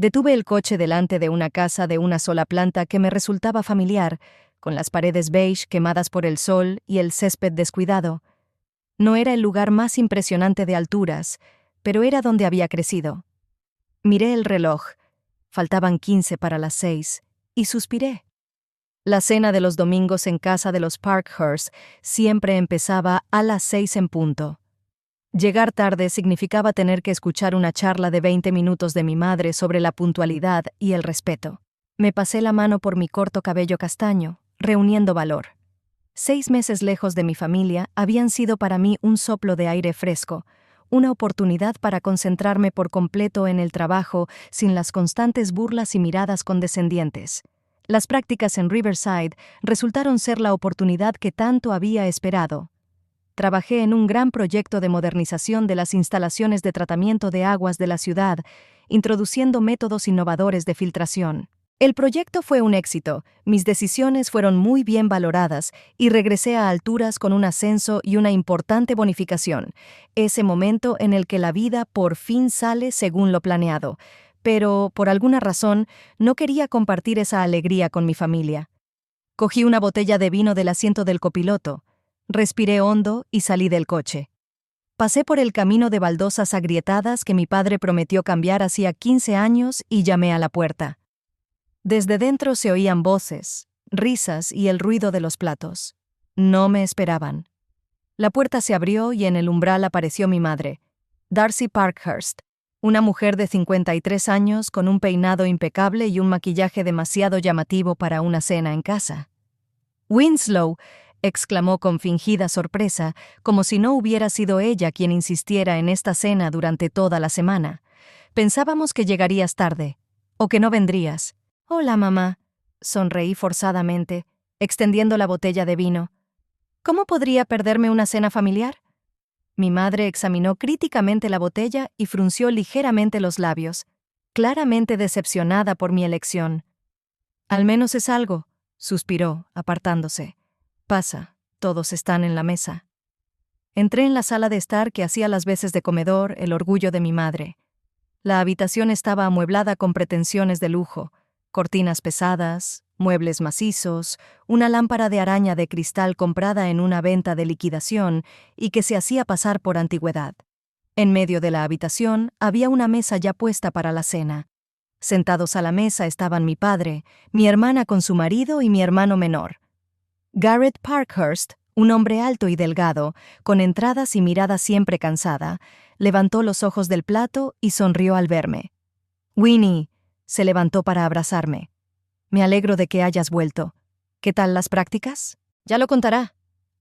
Detuve el coche delante de una casa de una sola planta que me resultaba familiar, con las paredes beige quemadas por el sol y el césped descuidado. No era el lugar más impresionante de alturas, pero era donde había crecido. Miré el reloj. Faltaban 15 para las 6, y suspiré. La cena de los domingos en casa de los Parkhurst siempre empezaba a las 6 en punto. Llegar tarde significaba tener que escuchar una charla de 20 minutos de mi madre sobre la puntualidad y el respeto. Me pasé la mano por mi corto cabello castaño, reuniendo valor. 6 meses lejos de mi familia habían sido para mí un soplo de aire fresco, una oportunidad para concentrarme por completo en el trabajo sin las constantes burlas y miradas condescendientes. Las prácticas en Riverside resultaron ser la oportunidad que tanto había esperado. Trabajé en un gran proyecto de modernización de las instalaciones de tratamiento de aguas de la ciudad, introduciendo métodos innovadores de filtración. El proyecto fue un éxito, mis decisiones fueron muy bien valoradas y regresé a alturas con un ascenso y una importante bonificación, ese momento en el que la vida por fin sale según lo planeado, pero, por alguna razón, no quería compartir esa alegría con mi familia. Cogí una botella de vino del asiento del copiloto, respiré hondo y salí del coche. Pasé por el camino de baldosas agrietadas que mi padre prometió cambiar hacía 15 años y llamé a la puerta. Desde dentro se oían voces, risas y el ruido de los platos. No me esperaban. La puerta se abrió y en el umbral apareció mi madre, Darcy Parkhurst, una mujer de 53 años con un peinado impecable y un maquillaje demasiado llamativo para una cena en casa. «Winslow», exclamó con fingida sorpresa, como si no hubiera sido ella quien insistiera en esta cena durante toda la semana. «Pensábamos que llegarías tarde, o que no vendrías». «Hola, mamá», sonreí forzadamente, extendiendo la botella de vino. «¿Cómo podría perderme una cena familiar?» Mi madre examinó críticamente la botella y frunció ligeramente los labios, claramente decepcionada por mi elección. «Al menos es algo», suspiró, apartándose. «Pasa, todos están en la mesa». Entré en la sala de estar que hacía las veces de comedor, el orgullo de mi madre. La habitación estaba amueblada con pretensiones de lujo, cortinas pesadas, muebles macizos, una lámpara de araña de cristal comprada en una venta de liquidación y que se hacía pasar por antigüedad. En medio de la habitación había una mesa ya puesta para la cena. Sentados a la mesa estaban mi padre, mi hermana con su marido y mi hermano menor. Garrett Parkhurst, un hombre alto y delgado, con entradas y mirada siempre cansada, levantó los ojos del plato y sonrió al verme. «Winnie», se levantó para abrazarme. «Me alegro de que hayas vuelto. ¿Qué tal las prácticas?» «Ya lo contará»,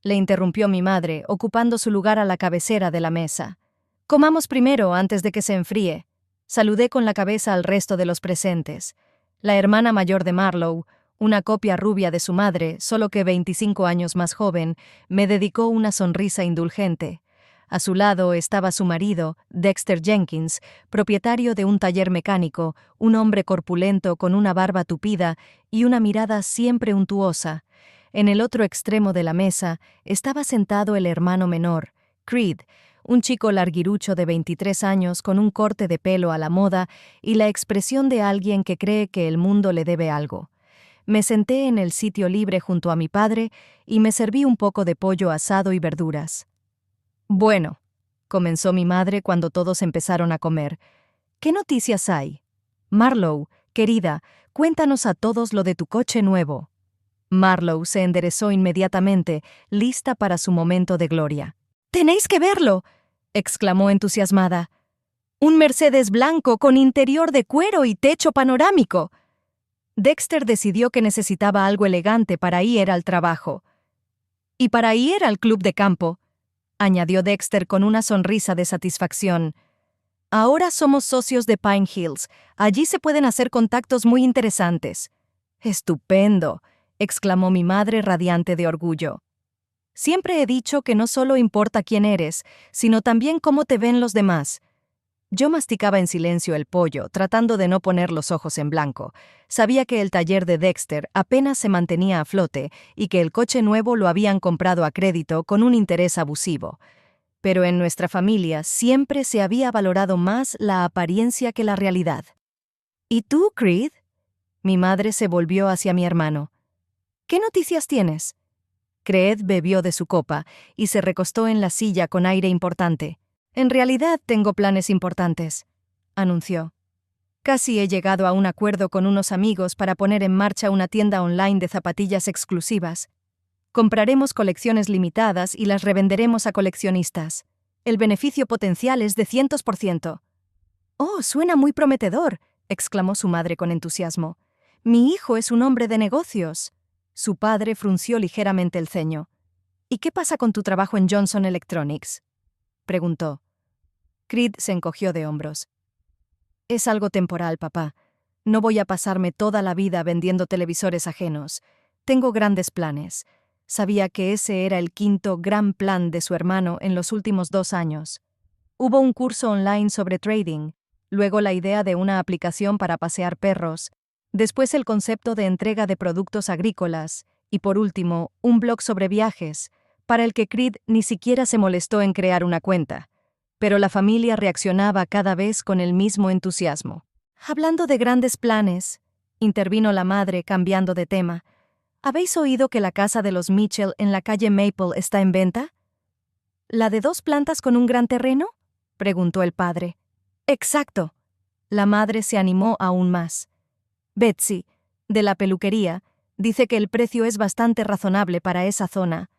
le interrumpió mi madre, ocupando su lugar a la cabecera de la mesa. «Comamos primero antes de que se enfríe». Saludé con la cabeza al resto de los presentes. La hermana mayor de Marlowe, una copia rubia de su madre, solo que 25 años más joven, me dedicó una sonrisa indulgente. A su lado estaba su marido, Dexter Jenkins, propietario de un taller mecánico, un hombre corpulento con una barba tupida y una mirada siempre untuosa. En el otro extremo de la mesa estaba sentado el hermano menor, Creed, un chico larguirucho de 23 años con un corte de pelo a la moda y la expresión de alguien que cree que el mundo le debe algo. Me senté en el sitio libre junto a mi padre y me serví un poco de pollo asado y verduras. «Bueno», comenzó mi madre cuando todos empezaron a comer, «¿qué noticias hay? Marlowe, querida, cuéntanos a todos lo de tu coche nuevo». Marlowe se enderezó inmediatamente, lista para su momento de gloria. «¡Tenéis que verlo!», exclamó entusiasmada. «Un Mercedes blanco con interior de cuero y techo panorámico». Dexter decidió que necesitaba algo elegante para ir al trabajo. «Y para ir al club de campo», añadió Dexter con una sonrisa de satisfacción. «Ahora somos socios de Pine Hills. Allí se pueden hacer contactos muy interesantes». «¡Estupendo!», exclamó mi madre radiante de orgullo. «Siempre he dicho que no solo importa quién eres, sino también cómo te ven los demás». Yo masticaba en silencio el pollo, tratando de no poner los ojos en blanco. Sabía que el taller de Dexter apenas se mantenía a flote y que el coche nuevo lo habían comprado a crédito con un interés abusivo. Pero en nuestra familia siempre se había valorado más la apariencia que la realidad. ¿Y tú, Creed? Mi madre se volvió hacia mi hermano. ¿Qué noticias tienes? Creed bebió de su copa y se recostó en la silla con aire importante. En realidad tengo planes importantes, anunció. Casi he llegado a un acuerdo con unos amigos para poner en marcha una tienda online de zapatillas exclusivas. Compraremos colecciones limitadas y las revenderemos a coleccionistas. El beneficio potencial es de 100%. «Oh, suena muy prometedor», exclamó su madre con entusiasmo. «Mi hijo es un hombre de negocios». Su padre frunció ligeramente el ceño. «¿Y qué pasa con tu trabajo en Johnson Electronics?», preguntó. Creed se encogió de hombros. «Es algo temporal, papá. No voy a pasarme toda la vida vendiendo televisores ajenos. Tengo grandes planes». Sabía que ese era el quinto gran plan de su hermano en los últimos 2 años. Hubo un curso online sobre trading, luego la idea de una aplicación para pasear perros, después el concepto de entrega de productos agrícolas y, por último, un blog sobre viajes, para el que Creed ni siquiera se molestó en crear una cuenta. Pero la familia reaccionaba cada vez con el mismo entusiasmo. «Hablando de grandes planes», intervino la madre cambiando de tema, ¿habéis oído que la casa de los Mitchell en la calle Maple está en venta? ¿La de 2 plantas con un gran terreno?, preguntó el padre. Exacto. La madre se animó aún más. Betsy, de la peluquería, dice que el precio es bastante razonable para esa zona.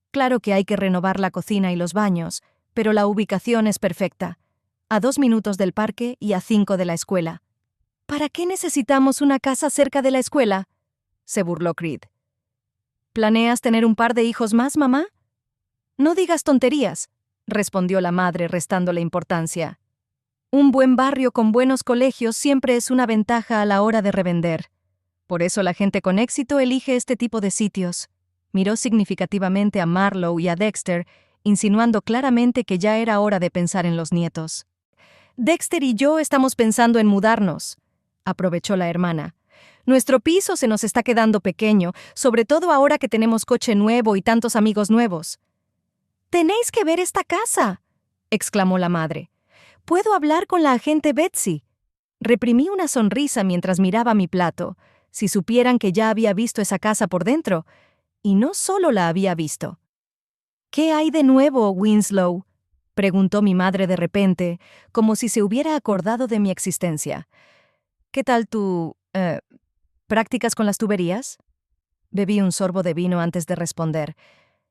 Claro que hay que renovar la cocina y los baños, pero la ubicación es perfecta. A 2 minutos del parque y a 5 de la escuela. ¿Para qué necesitamos una casa cerca de la escuela?, se burló Creed. ¿Planeas tener un par de hijos más, mamá? No digas tonterías, respondió la madre restándole importancia. Un buen barrio con buenos colegios siempre es una ventaja a la hora de revender. Por eso la gente con éxito elige este tipo de sitios. Miró significativamente a Marlowe y a Dexter, insinuando claramente que ya era hora de pensar en los nietos. Dexter y yo estamos pensando en mudarnos, aprovechó la hermana. Nuestro piso se nos está quedando pequeño, sobre todo ahora que tenemos coche nuevo y tantos amigos nuevos. «Tenéis que ver esta casa», exclamó la madre. «Puedo hablar con la agente Betsy». Reprimí una sonrisa mientras miraba mi plato. Si supieran que ya había visto esa casa por dentro. Y no solo la había visto. «¿Qué hay de nuevo, Winslow?», preguntó mi madre de repente, como si se hubiera acordado de mi existencia. «¿Qué tal tu... prácticas con las tuberías?» Bebí un sorbo de vino antes de responder.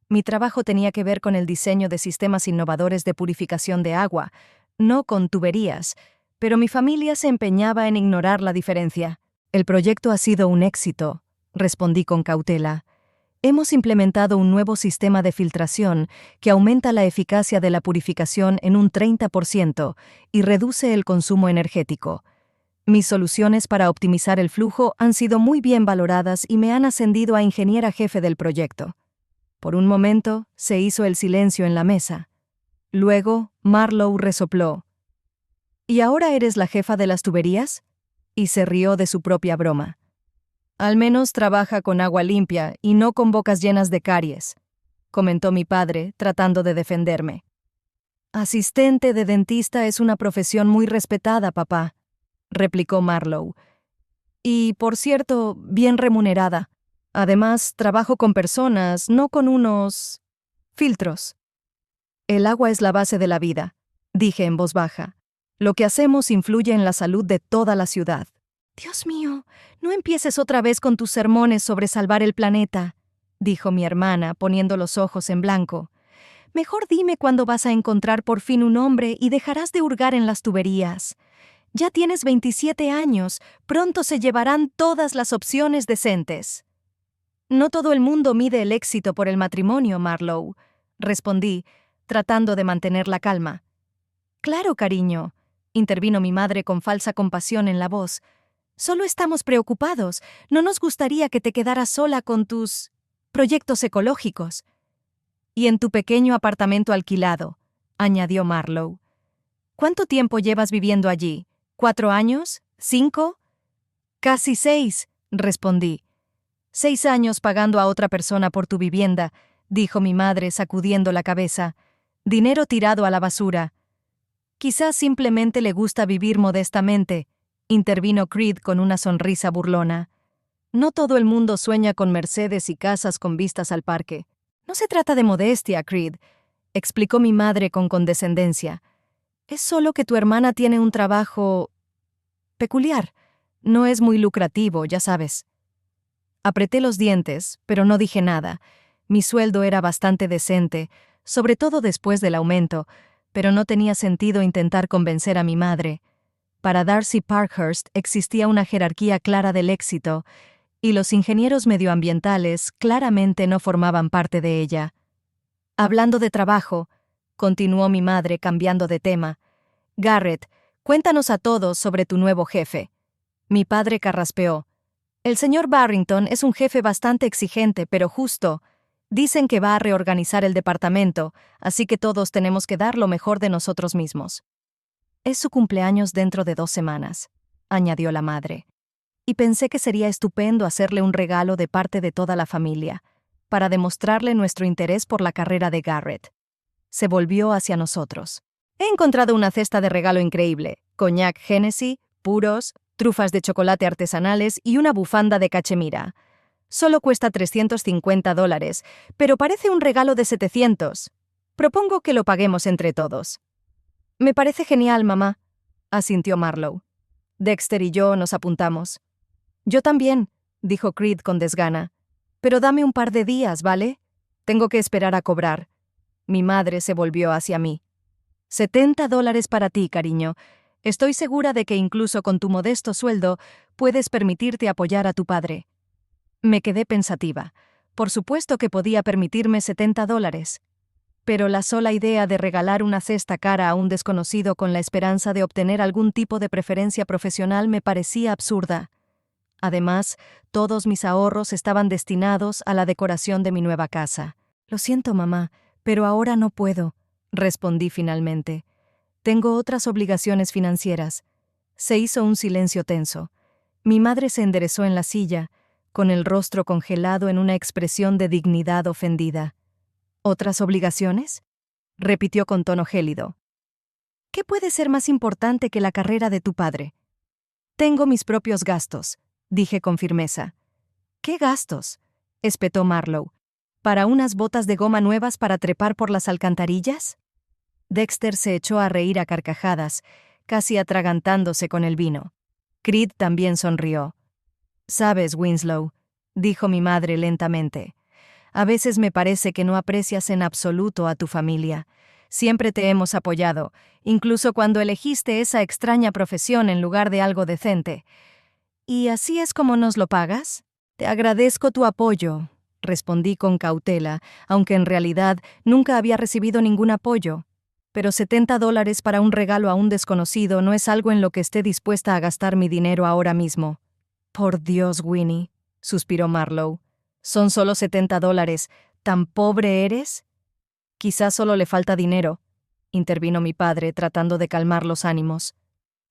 Mi trabajo tenía que ver con el diseño de sistemas innovadores de purificación de agua, no con tuberías, pero mi familia se empeñaba en ignorar la diferencia. «El proyecto ha sido un éxito», respondí con cautela. «Hemos implementado un nuevo sistema de filtración que aumenta la eficacia de la purificación en un 30% y reduce el consumo energético. Mis soluciones para optimizar el flujo han sido muy bien valoradas y me han ascendido a ingeniera jefe del proyecto». Por un momento se hizo el silencio en la mesa. Luego Marlowe resopló. «¿Y ahora eres la jefa de las tuberías?», y se rió de su propia broma. «Al menos trabaja con agua limpia y no con bocas llenas de caries», comentó mi padre, tratando de defenderme. «Asistente de dentista es una profesión muy respetada, papá», replicó Marlowe. «Y, por cierto, bien remunerada. Además, trabajo con personas, no con unos... filtros». «El agua es la base de la vida», dije en voz baja. «Lo que hacemos influye en la salud de toda la ciudad». «Dios mío, no empieces otra vez con tus sermones sobre salvar el planeta», dijo mi hermana, poniendo los ojos en blanco. «Mejor dime cuándo vas a encontrar por fin un hombre y dejarás de hurgar en las tuberías. Ya tienes 27 años, pronto se llevarán todas las opciones decentes». «No todo el mundo mide el éxito por el matrimonio, Marlowe», respondí, tratando de mantener la calma. «Claro, cariño», intervino mi madre con falsa compasión en la voz. «Solo estamos preocupados. No nos gustaría que te quedaras sola con tus proyectos ecológicos». «Y en tu pequeño apartamento alquilado», añadió Marlowe. «¿Cuánto tiempo llevas viviendo allí? ¿4 años? ¿5? «Casi 6», respondí. 6 años pagando a otra persona por tu vivienda», dijo mi madre sacudiendo la cabeza. «Dinero tirado a la basura». «Quizás simplemente le gusta vivir modestamente», intervino Creed con una sonrisa burlona. No todo el mundo sueña con Mercedes y casas con vistas al parque. No se trata de modestia, Creed, explicó mi madre con condescendencia. Es solo que tu hermana tiene un trabajo peculiar. No es muy lucrativo, ya sabes. Apreté los dientes, pero no dije nada. Mi sueldo era bastante decente, sobre todo después del aumento, pero no tenía sentido intentar convencer a mi madre. Para Darcy Parkhurst existía una jerarquía clara del éxito, y los ingenieros medioambientales claramente no formaban parte de ella. Hablando de trabajo, continuó mi madre cambiando de tema, Garrett, cuéntanos a todos sobre tu nuevo jefe. Mi padre carraspeó. El señor Barrington es un jefe bastante exigente, pero justo. Dicen que va a reorganizar el departamento, así que todos tenemos que dar lo mejor de nosotros mismos. Es su cumpleaños dentro de 2 semanas, añadió la madre. Y pensé que sería estupendo hacerle un regalo de parte de toda la familia, para demostrarle nuestro interés por la carrera de Garrett. Se volvió hacia nosotros. He encontrado una cesta de regalo increíble, coñac Hennessy, puros, trufas de chocolate artesanales y una bufanda de cachemira. Solo cuesta $350, pero parece un regalo de 700. Propongo que lo paguemos entre todos. Me parece genial, mamá, asintió Marlowe. Dexter y yo nos apuntamos. Yo también, dijo Creed con desgana. Pero dame un par de días, ¿vale? Tengo que esperar a cobrar. Mi madre se volvió hacia mí. $70 para ti, cariño. Estoy segura de que incluso con tu modesto sueldo puedes permitirte apoyar a tu padre. Me quedé pensativa. Por supuesto que podía permitirme $70. Pero la sola idea de regalar una cesta cara a un desconocido con la esperanza de obtener algún tipo de preferencia profesional me parecía absurda. Además, todos mis ahorros estaban destinados a la decoración de mi nueva casa. Lo siento, mamá, pero ahora no puedo, respondí finalmente. Tengo otras obligaciones financieras. Se hizo un silencio tenso. Mi madre se enderezó en la silla, con el rostro congelado en una expresión de dignidad ofendida. ¿Otras obligaciones?, repitió con tono gélido. ¿Qué puede ser más importante que la carrera de tu padre? Tengo mis propios gastos, dije con firmeza. ¿Qué gastos?, espetó Marlowe. ¿Para unas botas de goma nuevas para trepar por las alcantarillas? Dexter se echó a reír a carcajadas, casi atragantándose con el vino. Creed también sonrió. «Sabes, Winslow», dijo mi madre lentamente, «a veces me parece que no aprecias en absoluto a tu familia. Siempre te hemos apoyado, incluso cuando elegiste esa extraña profesión en lugar de algo decente. ¿Y así es como nos lo pagas?» «Te agradezco tu apoyo», respondí con cautela, aunque en realidad nunca había recibido ningún apoyo. Pero $70 para un regalo a un desconocido no es algo en lo que esté dispuesta a gastar mi dinero ahora mismo. Por Dios, Winnie, suspiró Marlowe. Son solo $70. ¿Tan pobre eres? Quizás solo le falta dinero, intervino mi padre tratando de calmar los ánimos.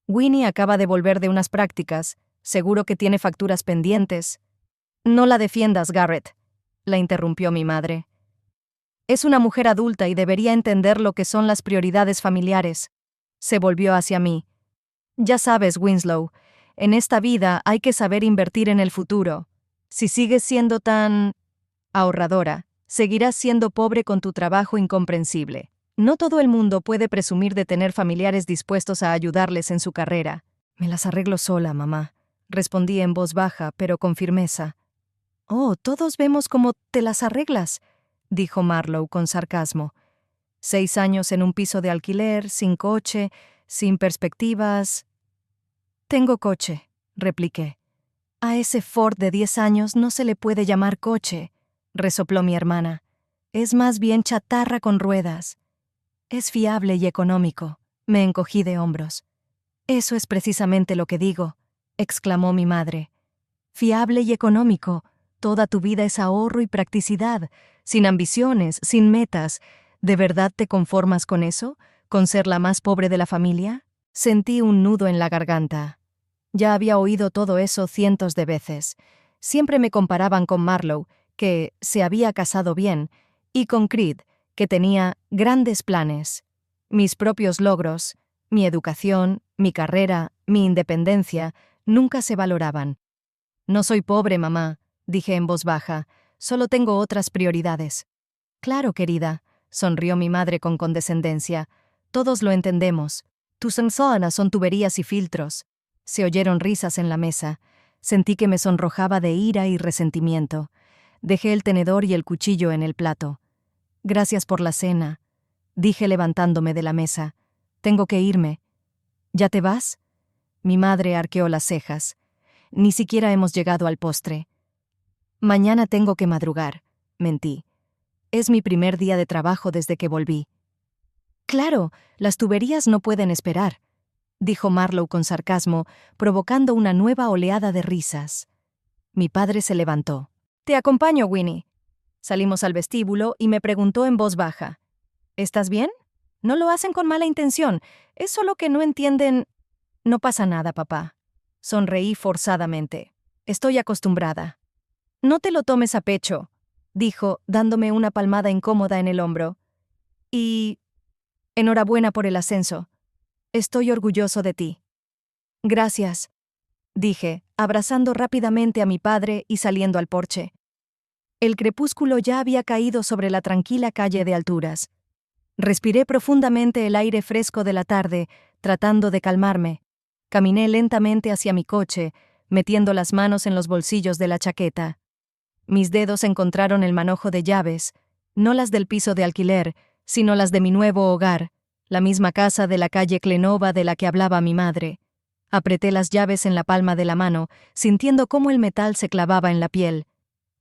Winnie acaba de volver de unas prácticas. Seguro que tiene facturas pendientes. No la defiendas, Garrett, la interrumpió mi madre. Es una mujer adulta y debería entender lo que son las prioridades familiares. Se volvió hacia mí. Ya sabes, Winslow, en esta vida hay que saber invertir en el futuro. Si sigues siendo tan ahorradora, seguirás siendo pobre con tu trabajo incomprensible. No todo el mundo puede presumir de tener familiares dispuestos a ayudarles en su carrera. Me las arreglo sola, mamá, respondí en voz baja, pero con firmeza. Oh, todos vemos cómo te las arreglas, dijo Marlowe con sarcasmo. 6 años en un piso de alquiler, sin coche, sin perspectivas. Tengo coche, repliqué. A ese Ford de 10 años no se le puede llamar coche, resopló mi hermana. Es más bien chatarra con ruedas. Es fiable y económico. Me encogí de hombros. Eso es precisamente lo que digo, exclamó mi madre. Fiable y económico. Toda tu vida es ahorro y practicidad, sin ambiciones, sin metas. ¿De verdad te conformas con eso? ¿Con ser la más pobre de la familia? Sentí un nudo en la garganta. Ya había oído todo eso cientos de veces. Siempre me comparaban con Marlowe, que se había casado bien, y con Creed, que tenía grandes planes. Mis propios logros, Mi educación, mi carrera, mi independencia, nunca se valoraban. No soy pobre, mamá, dije en voz baja, solo tengo otras prioridades. Claro, querida, sonrió mi madre con condescendencia. Todos lo entendemos. Tus sábanas son tuberías y filtros. Se oyeron risas en la mesa. Sentí que me sonrojaba de ira y resentimiento. Dejé el tenedor y el cuchillo en el plato. Gracias por la cena, dije levantándome de la mesa. Tengo que irme. ¿Ya te vas? Mi madre arqueó las cejas. Ni siquiera hemos llegado al postre. Mañana tengo que madrugar, mentí. Es mi primer día de trabajo desde que volví. Claro, las tuberías no pueden esperar, dijo Marlowe con sarcasmo, provocando una nueva oleada de risas. Mi padre se levantó. Te acompaño, Winnie. Salimos al vestíbulo y me preguntó en voz baja. ¿Estás bien? No lo hacen con mala intención, es solo que no entienden. No pasa nada, papá. Sonreí forzadamente. Estoy acostumbrada. No te lo tomes a pecho, dijo, dándome una palmada incómoda en el hombro. Y enhorabuena por el ascenso. Estoy orgulloso de ti. Gracias, dije, abrazando rápidamente a mi padre y saliendo al porche. El crepúsculo ya había caído sobre la tranquila calle de alturas. Respiré profundamente el aire fresco de la tarde, tratando de calmarme. Caminé lentamente hacia mi coche, metiendo las manos en los bolsillos de la chaqueta. Mis dedos encontraron el manojo de llaves, no las del piso de alquiler, sino las de mi nuevo hogar, la misma casa de la calle Clenova de la que hablaba mi madre. Apreté las llaves en la palma de la mano, sintiendo cómo el metal se clavaba en la piel.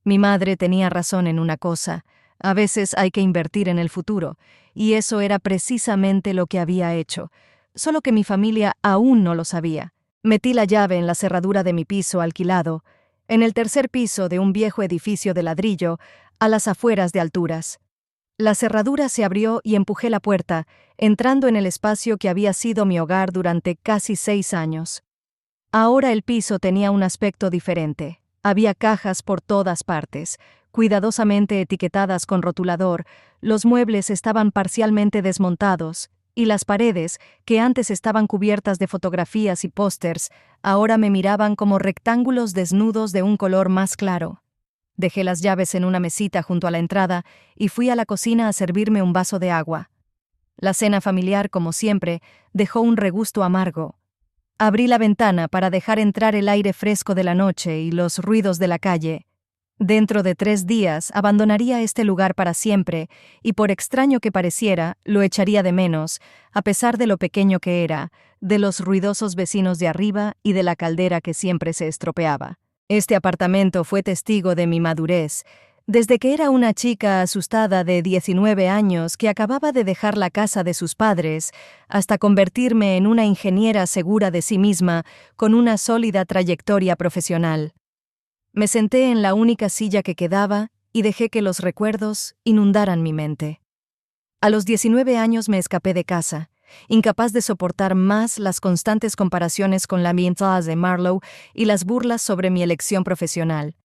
Mi madre tenía razón en una cosa: a veces hay que invertir en el futuro, y eso era precisamente lo que había hecho, solo que mi familia aún no lo sabía. Metí la llave en la cerradura de mi piso alquilado, en el tercer piso de un viejo edificio de ladrillo, a las afueras de Alturas. La cerradura se abrió y empujé la puerta, entrando en el espacio que había sido mi hogar durante casi 6 años. Ahora el piso tenía un aspecto diferente. Había cajas por todas partes, cuidadosamente etiquetadas con rotulador, los muebles estaban parcialmente desmontados, y las paredes, que antes estaban cubiertas de fotografías y pósters, ahora me miraban como rectángulos desnudos de un color más claro. Dejé las llaves en una mesita junto a la entrada y fui a la cocina a servirme un vaso de agua. La cena familiar, como siempre, dejó un regusto amargo. Abrí la ventana para dejar entrar el aire fresco de la noche y los ruidos de la calle. Dentro de 3 días abandonaría este lugar para siempre, y por extraño que pareciera, lo echaría de menos, a pesar de lo pequeño que era, de los ruidosos vecinos de arriba y de la caldera que siempre se estropeaba. Este apartamento fue testigo de mi madurez, desde que era una chica asustada de 19 años que acababa de dejar la casa de sus padres, hasta convertirme en una ingeniera segura de sí misma, con una sólida trayectoria profesional. Me senté en la única silla que quedaba y dejé que los recuerdos inundaran mi mente. A los 19 años me escapé de casa, incapaz de soportar más las constantes comparaciones con la mientras de Marlowe y las burlas sobre mi elección profesional.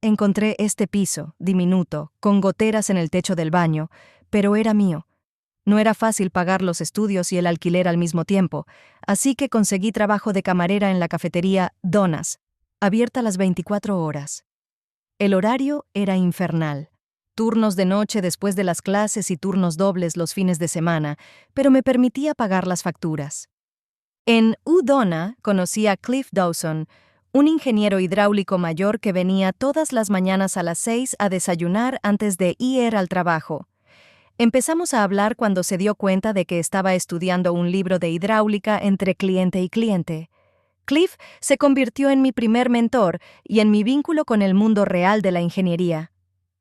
Encontré este piso, diminuto, con goteras en el techo del baño, pero era mío. No era fácil pagar los estudios y el alquiler al mismo tiempo, así que conseguí trabajo de camarera en la cafetería Donas, abierta las 24 horas. El horario era infernal. Turnos de noche después de las clases y turnos dobles los fines de semana, pero me permitía pagar las facturas. En Donna conocí a Cliff Dawson, un ingeniero hidráulico mayor que venía todas las mañanas a las 6 a desayunar antes de ir al trabajo. Empezamos a hablar cuando se dio cuenta de que estaba estudiando un libro de hidráulica entre cliente y cliente. Cliff se convirtió en mi primer mentor y en mi vínculo con el mundo real de la ingeniería.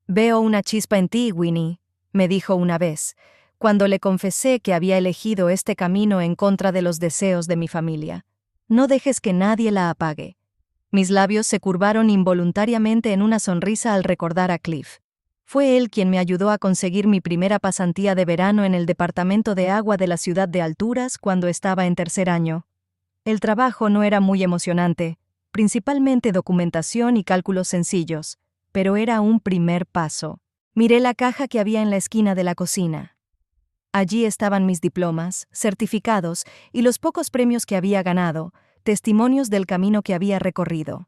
«Veo una chispa en ti, Winnie», me dijo una vez, cuando le confesé que había elegido este camino en contra de los deseos de mi familia. «No dejes que nadie la apague». Mis labios se curvaron involuntariamente en una sonrisa al recordar a Cliff. Fue él quien me ayudó a conseguir mi primera pasantía de verano en el departamento de agua de la ciudad de Alturas cuando estaba en 3er año. El trabajo no era muy emocionante, principalmente documentación y cálculos sencillos, pero era un primer paso. Miré la caja que había en la esquina de la cocina. Allí estaban mis diplomas, certificados y los pocos premios que había ganado, testimonios del camino que había recorrido.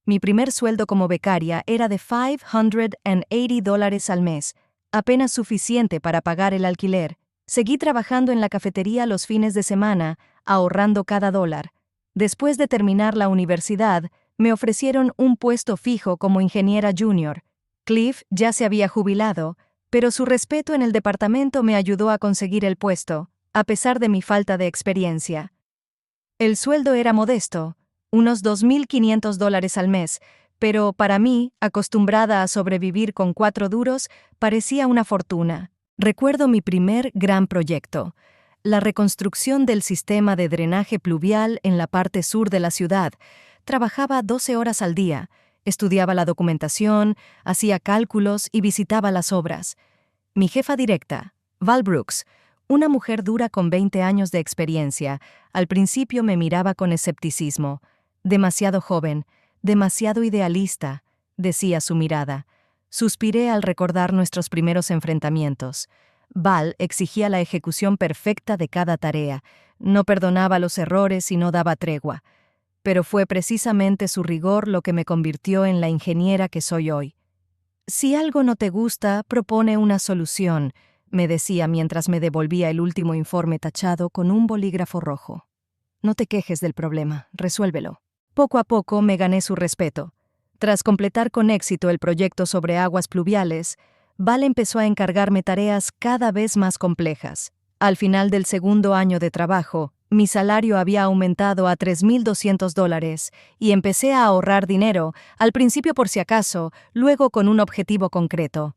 Mi primer sueldo como becaria era de $580 al mes, apenas suficiente para pagar el alquiler. Seguí trabajando en la cafetería los fines de semana, ahorrando cada dólar. Después de terminar la universidad, me ofrecieron un puesto fijo como ingeniera junior. Cliff ya se había jubilado, pero su respeto en el departamento me ayudó a conseguir el puesto, a pesar de mi falta de experiencia. El sueldo era modesto, unos $2,500 al mes, pero para mí, acostumbrada a sobrevivir con 4 duros, parecía una fortuna. Recuerdo mi primer gran proyecto, la reconstrucción del sistema de drenaje pluvial en la parte sur de la ciudad. Trabajaba 12 horas al día, estudiaba la documentación, hacía cálculos y visitaba las obras. Mi jefa directa, Val Brooks, una mujer dura con 20 años de experiencia, al principio me miraba con escepticismo. Demasiado joven, demasiado idealista, decía su mirada. Suspiré al recordar nuestros primeros enfrentamientos. Val exigía la ejecución perfecta de cada tarea, no perdonaba los errores y no daba tregua. Pero fue precisamente su rigor lo que me convirtió en la ingeniera que soy hoy. Si algo no te gusta, propone una solución, me decía mientras me devolvía el último informe tachado con un bolígrafo rojo. No te quejes del problema, resuélvelo. Poco a poco me gané su respeto. Tras completar con éxito el proyecto sobre aguas pluviales, Val empezó a encargarme tareas cada vez más complejas. Al final del segundo año de trabajo, mi salario había aumentado a $3,200 y empecé a ahorrar dinero, al principio por si acaso, luego con un objetivo concreto.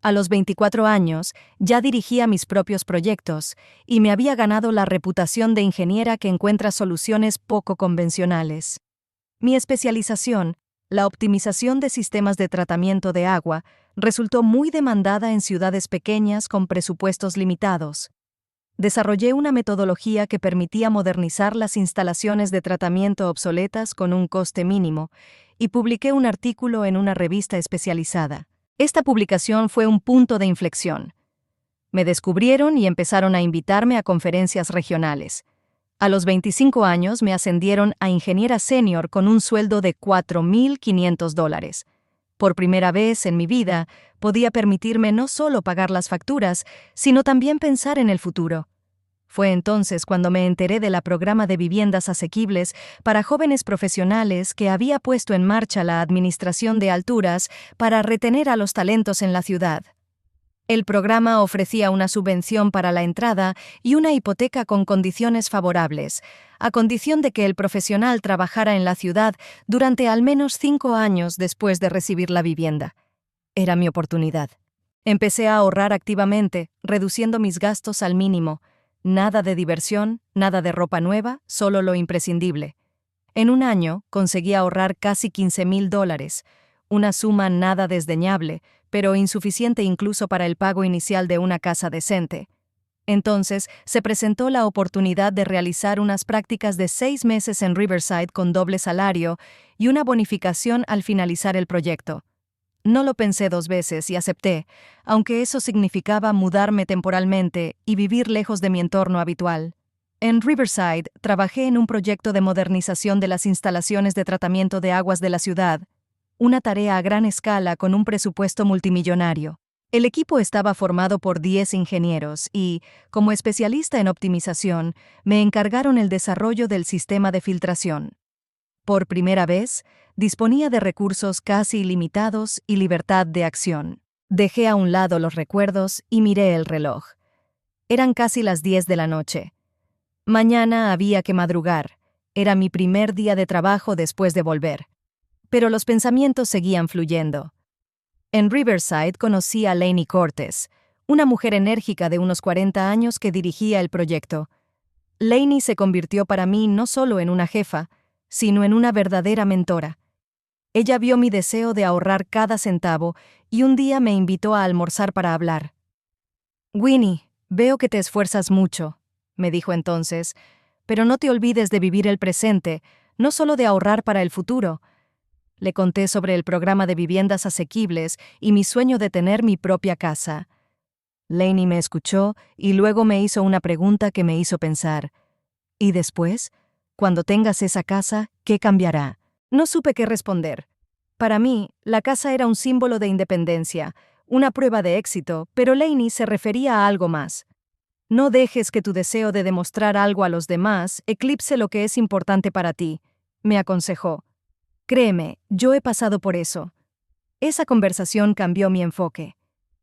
A los 24 años, ya dirigía mis propios proyectos y me había ganado la reputación de ingeniera que encuentra soluciones poco convencionales. Mi especialización, la optimización de sistemas de tratamiento de agua, resultó muy demandada en ciudades pequeñas con presupuestos limitados. Desarrollé una metodología que permitía modernizar las instalaciones de tratamiento obsoletas con un coste mínimo y publiqué un artículo en una revista especializada. Esta publicación fue un punto de inflexión. Me descubrieron y empezaron a invitarme a conferencias regionales. A los 25 años me ascendieron a ingeniera senior con un sueldo de $4,500. Por primera vez en mi vida, podía permitirme no solo pagar las facturas, sino también pensar en el futuro. Fue entonces cuando me enteré del programa de viviendas asequibles para jóvenes profesionales que había puesto en marcha la Administración de Alturas para retener a los talentos en la ciudad. El programa ofrecía una subvención para la entrada y una hipoteca con condiciones favorables, a condición de que el profesional trabajara en la ciudad durante al menos 5 años después de recibir la vivienda. Era mi oportunidad. Empecé a ahorrar activamente, reduciendo mis gastos al mínimo. Nada de diversión, nada de ropa nueva, solo lo imprescindible. En un año conseguí ahorrar casi $15,000, una suma nada desdeñable, pero insuficiente incluso para el pago inicial de una casa decente. Entonces, se presentó la oportunidad de realizar unas prácticas de 6 meses en Riverside con doble salario y una bonificación al finalizar el proyecto. No lo pensé 2 veces y acepté, aunque eso significaba mudarme temporalmente y vivir lejos de mi entorno habitual. En Riverside, trabajé en un proyecto de modernización de las instalaciones de tratamiento de aguas de la ciudad, una tarea a gran escala con un presupuesto multimillonario. El equipo estaba formado por 10 ingenieros y, como especialista en optimización, me encargaron el desarrollo del sistema de filtración. Por primera vez, disponía de recursos casi ilimitados y libertad de acción. Dejé a un lado los recuerdos y miré el reloj. Eran casi las 10 de la noche. Mañana había que madrugar. Era mi primer día de trabajo después de volver. Pero los pensamientos seguían fluyendo. En Riverside conocí a Lainey Cortes, una mujer enérgica de unos 40 años que dirigía el proyecto. Lainey se convirtió para mí no solo en una jefa, sino en una verdadera mentora. Ella vio mi deseo de ahorrar cada centavo y un día me invitó a almorzar para hablar. «Winnie, veo que te esfuerzas mucho», me dijo entonces, «pero no te olvides de vivir el presente, no solo de ahorrar para el futuro». Le conté sobre el programa de viviendas asequibles y mi sueño de tener mi propia casa. Lainey me escuchó y luego me hizo una pregunta que me hizo pensar. ¿Y después? Cuando tengas esa casa, ¿qué cambiará? No supe qué responder. Para mí, la casa era un símbolo de independencia, una prueba de éxito, pero Lainey se refería a algo más. No dejes que tu deseo de demostrar algo a los demás eclipse lo que es importante para ti, me aconsejó. Créeme, yo he pasado por eso. Esa conversación cambió mi enfoque.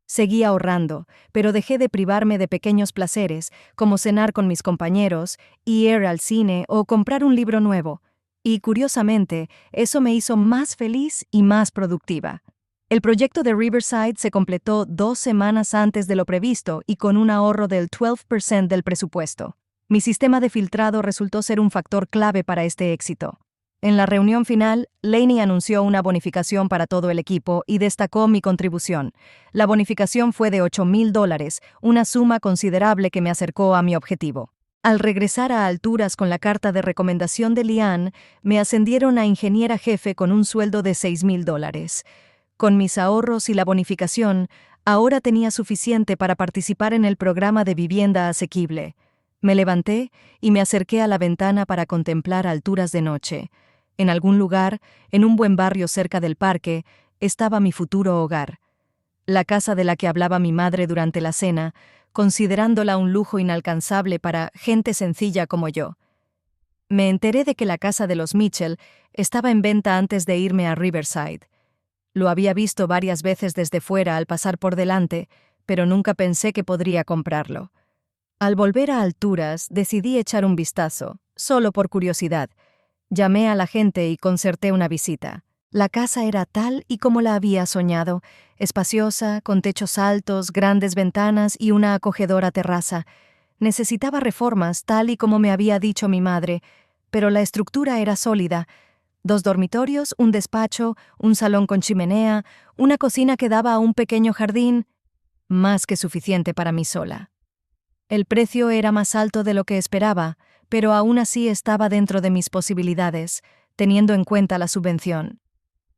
Seguí ahorrando, pero dejé de privarme de pequeños placeres, como cenar con mis compañeros, ir al cine o comprar un libro nuevo. Y, curiosamente, eso me hizo más feliz y más productiva. El proyecto de Riverside se completó 2 semanas antes de lo previsto y con un ahorro del 12% del presupuesto. Mi sistema de filtrado resultó ser un factor clave para este éxito. En la reunión final, Lainey anunció una bonificación para todo el equipo y destacó mi contribución. La bonificación fue de $8,000, una suma considerable que me acercó a mi objetivo. Al regresar a Alturas con la carta de recomendación de Lian, me ascendieron a ingeniera jefe con un sueldo de $6,000. Con mis ahorros y la bonificación, ahora tenía suficiente para participar en el programa de vivienda asequible. Me levanté y me acerqué a la ventana para contemplar Alturas de noche. En algún lugar, en un buen barrio cerca del parque, estaba mi futuro hogar. La casa de la que hablaba mi madre durante la cena, considerándola un lujo inalcanzable para gente sencilla como yo. Me enteré de que la casa de los Mitchell estaba en venta antes de irme a Riverside. Lo había visto varias veces desde fuera al pasar por delante, pero nunca pensé que podría comprarlo. Al volver a Alturas, decidí echar un vistazo, solo por curiosidad. Llamé a la gente y concerté una visita. La casa era tal y como la había soñado, espaciosa, con techos altos, grandes ventanas y una acogedora terraza. Necesitaba reformas, tal y como me había dicho mi madre, pero la estructura era sólida. 2 dormitorios, un despacho, un salón con chimenea, una cocina que daba a un pequeño jardín, más que suficiente para mí sola. El precio era más alto de lo que esperaba, pero aún así estaba dentro de mis posibilidades, teniendo en cuenta la subvención.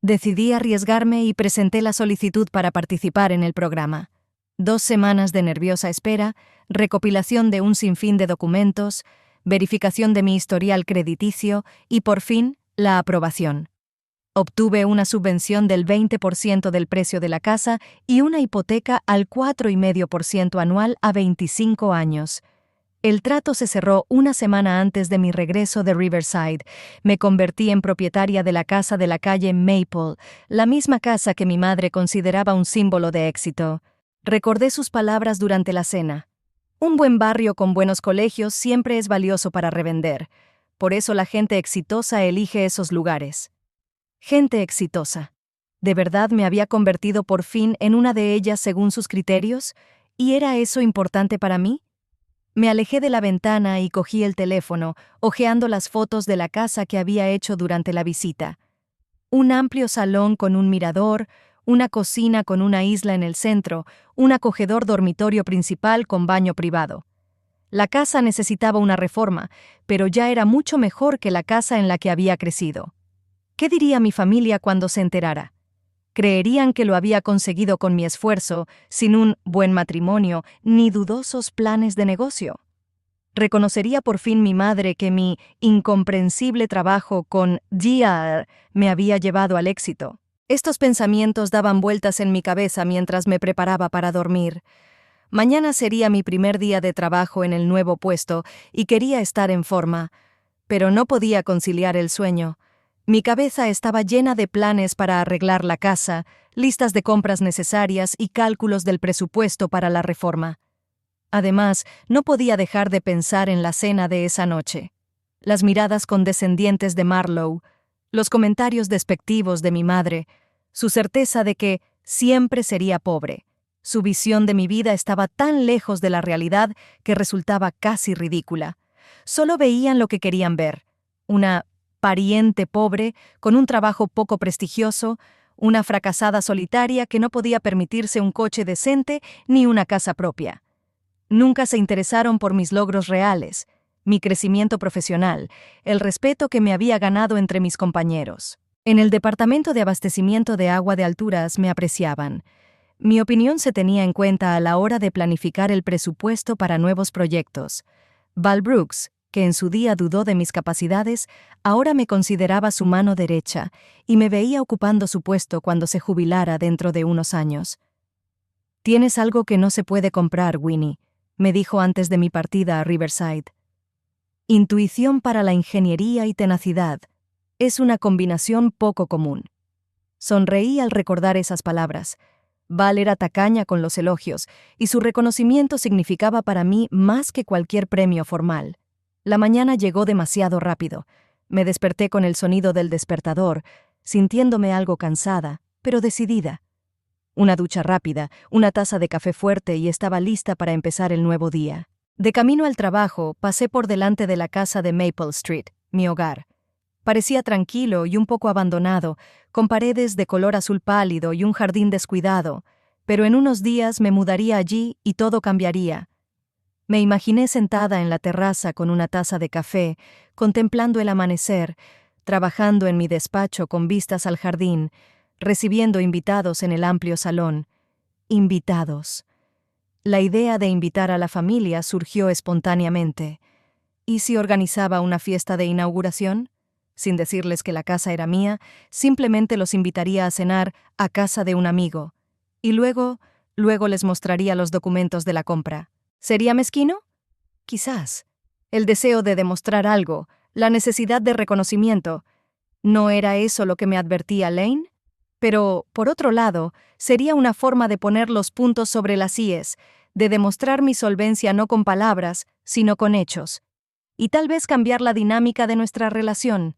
Decidí arriesgarme y presenté la solicitud para participar en el programa. 2 semanas de nerviosa espera, recopilación de un sinfín de documentos, verificación de mi historial crediticio y, por fin, la aprobación. Obtuve una subvención del 20% del precio de la casa y una hipoteca al 4,5% anual a 25 años. El trato se cerró una semana antes de mi regreso de Riverside. Me convertí en propietaria de la casa de la calle Maple, la misma casa que mi madre consideraba un símbolo de éxito. Recordé sus palabras durante la cena. Un buen barrio con buenos colegios siempre es valioso para revender. Por eso la gente exitosa elige esos lugares. Gente exitosa. ¿De verdad me había convertido por fin en una de ellas según sus criterios? ¿Y era eso importante para mí? Me alejé de la ventana y cogí el teléfono, hojeando las fotos de la casa que había hecho durante la visita. Un amplio salón con un mirador, una cocina con una isla en el centro, un acogedor dormitorio principal con baño privado. La casa necesitaba una reforma, pero ya era mucho mejor que la casa en la que había crecido. ¿Qué diría mi familia cuando se enterara? Creerían que lo había conseguido con mi esfuerzo, sin un buen matrimonio ni dudosos planes de negocio. Reconocería por fin mi madre que mi incomprensible trabajo con DR me había llevado al éxito. Estos pensamientos daban vueltas en mi cabeza mientras me preparaba para dormir. Mañana sería mi primer día de trabajo en el nuevo puesto y quería estar en forma, pero no podía conciliar el sueño. Mi cabeza estaba llena de planes para arreglar la casa, listas de compras necesarias y cálculos del presupuesto para la reforma. Además, no podía dejar de pensar en la cena de esa noche. Las miradas condescendientes de Marlowe, los comentarios despectivos de mi madre, su certeza de que siempre sería pobre. Su visión de mi vida estaba tan lejos de la realidad que resultaba casi ridícula. Solo veían lo que querían ver. Una pariente pobre, con un trabajo poco prestigioso, una fracasada solitaria que no podía permitirse un coche decente ni una casa propia. Nunca se interesaron por mis logros reales, mi crecimiento profesional, el respeto que me había ganado entre mis compañeros. En el departamento de abastecimiento de agua de Alturas me apreciaban. Mi opinión se tenía en cuenta a la hora de planificar el presupuesto para nuevos proyectos. Val Brooks, que en su día dudó de mis capacidades, ahora me consideraba su mano derecha y me veía ocupando su puesto cuando se jubilara dentro de unos años. «Tienes algo que no se puede comprar, Winnie», me dijo antes de mi partida a Riverside. «Intuición para la ingeniería y tenacidad. Es una combinación poco común». Sonreí al recordar esas palabras. Val era tacaña con los elogios, y su reconocimiento significaba para mí más que cualquier premio formal. La mañana llegó demasiado rápido. Me desperté con el sonido del despertador, sintiéndome algo cansada, pero decidida. Una ducha rápida, una taza de café fuerte y estaba lista para empezar el nuevo día. De camino al trabajo, pasé por delante de la casa de Maple Street, mi hogar. Parecía tranquilo y un poco abandonado, con paredes de color azul pálido y un jardín descuidado, pero en unos días me mudaría allí y todo cambiaría. Me imaginé sentada en la terraza con una taza de café, contemplando el amanecer, trabajando en mi despacho con vistas al jardín, recibiendo invitados en el amplio salón. Invitados. La idea de invitar a la familia surgió espontáneamente. ¿Y si organizaba una fiesta de inauguración? Sin decirles que la casa era mía, simplemente los invitaría a cenar a casa de un amigo. Y luego les mostraría los documentos de la compra. ¿Sería mezquino? Quizás. El deseo de demostrar algo, la necesidad de reconocimiento. ¿No era eso lo que me advertía Lane? Pero, por otro lado, sería una forma de poner los puntos sobre las íes, de demostrar mi solvencia no con palabras, sino con hechos. Y tal vez cambiar la dinámica de nuestra relación.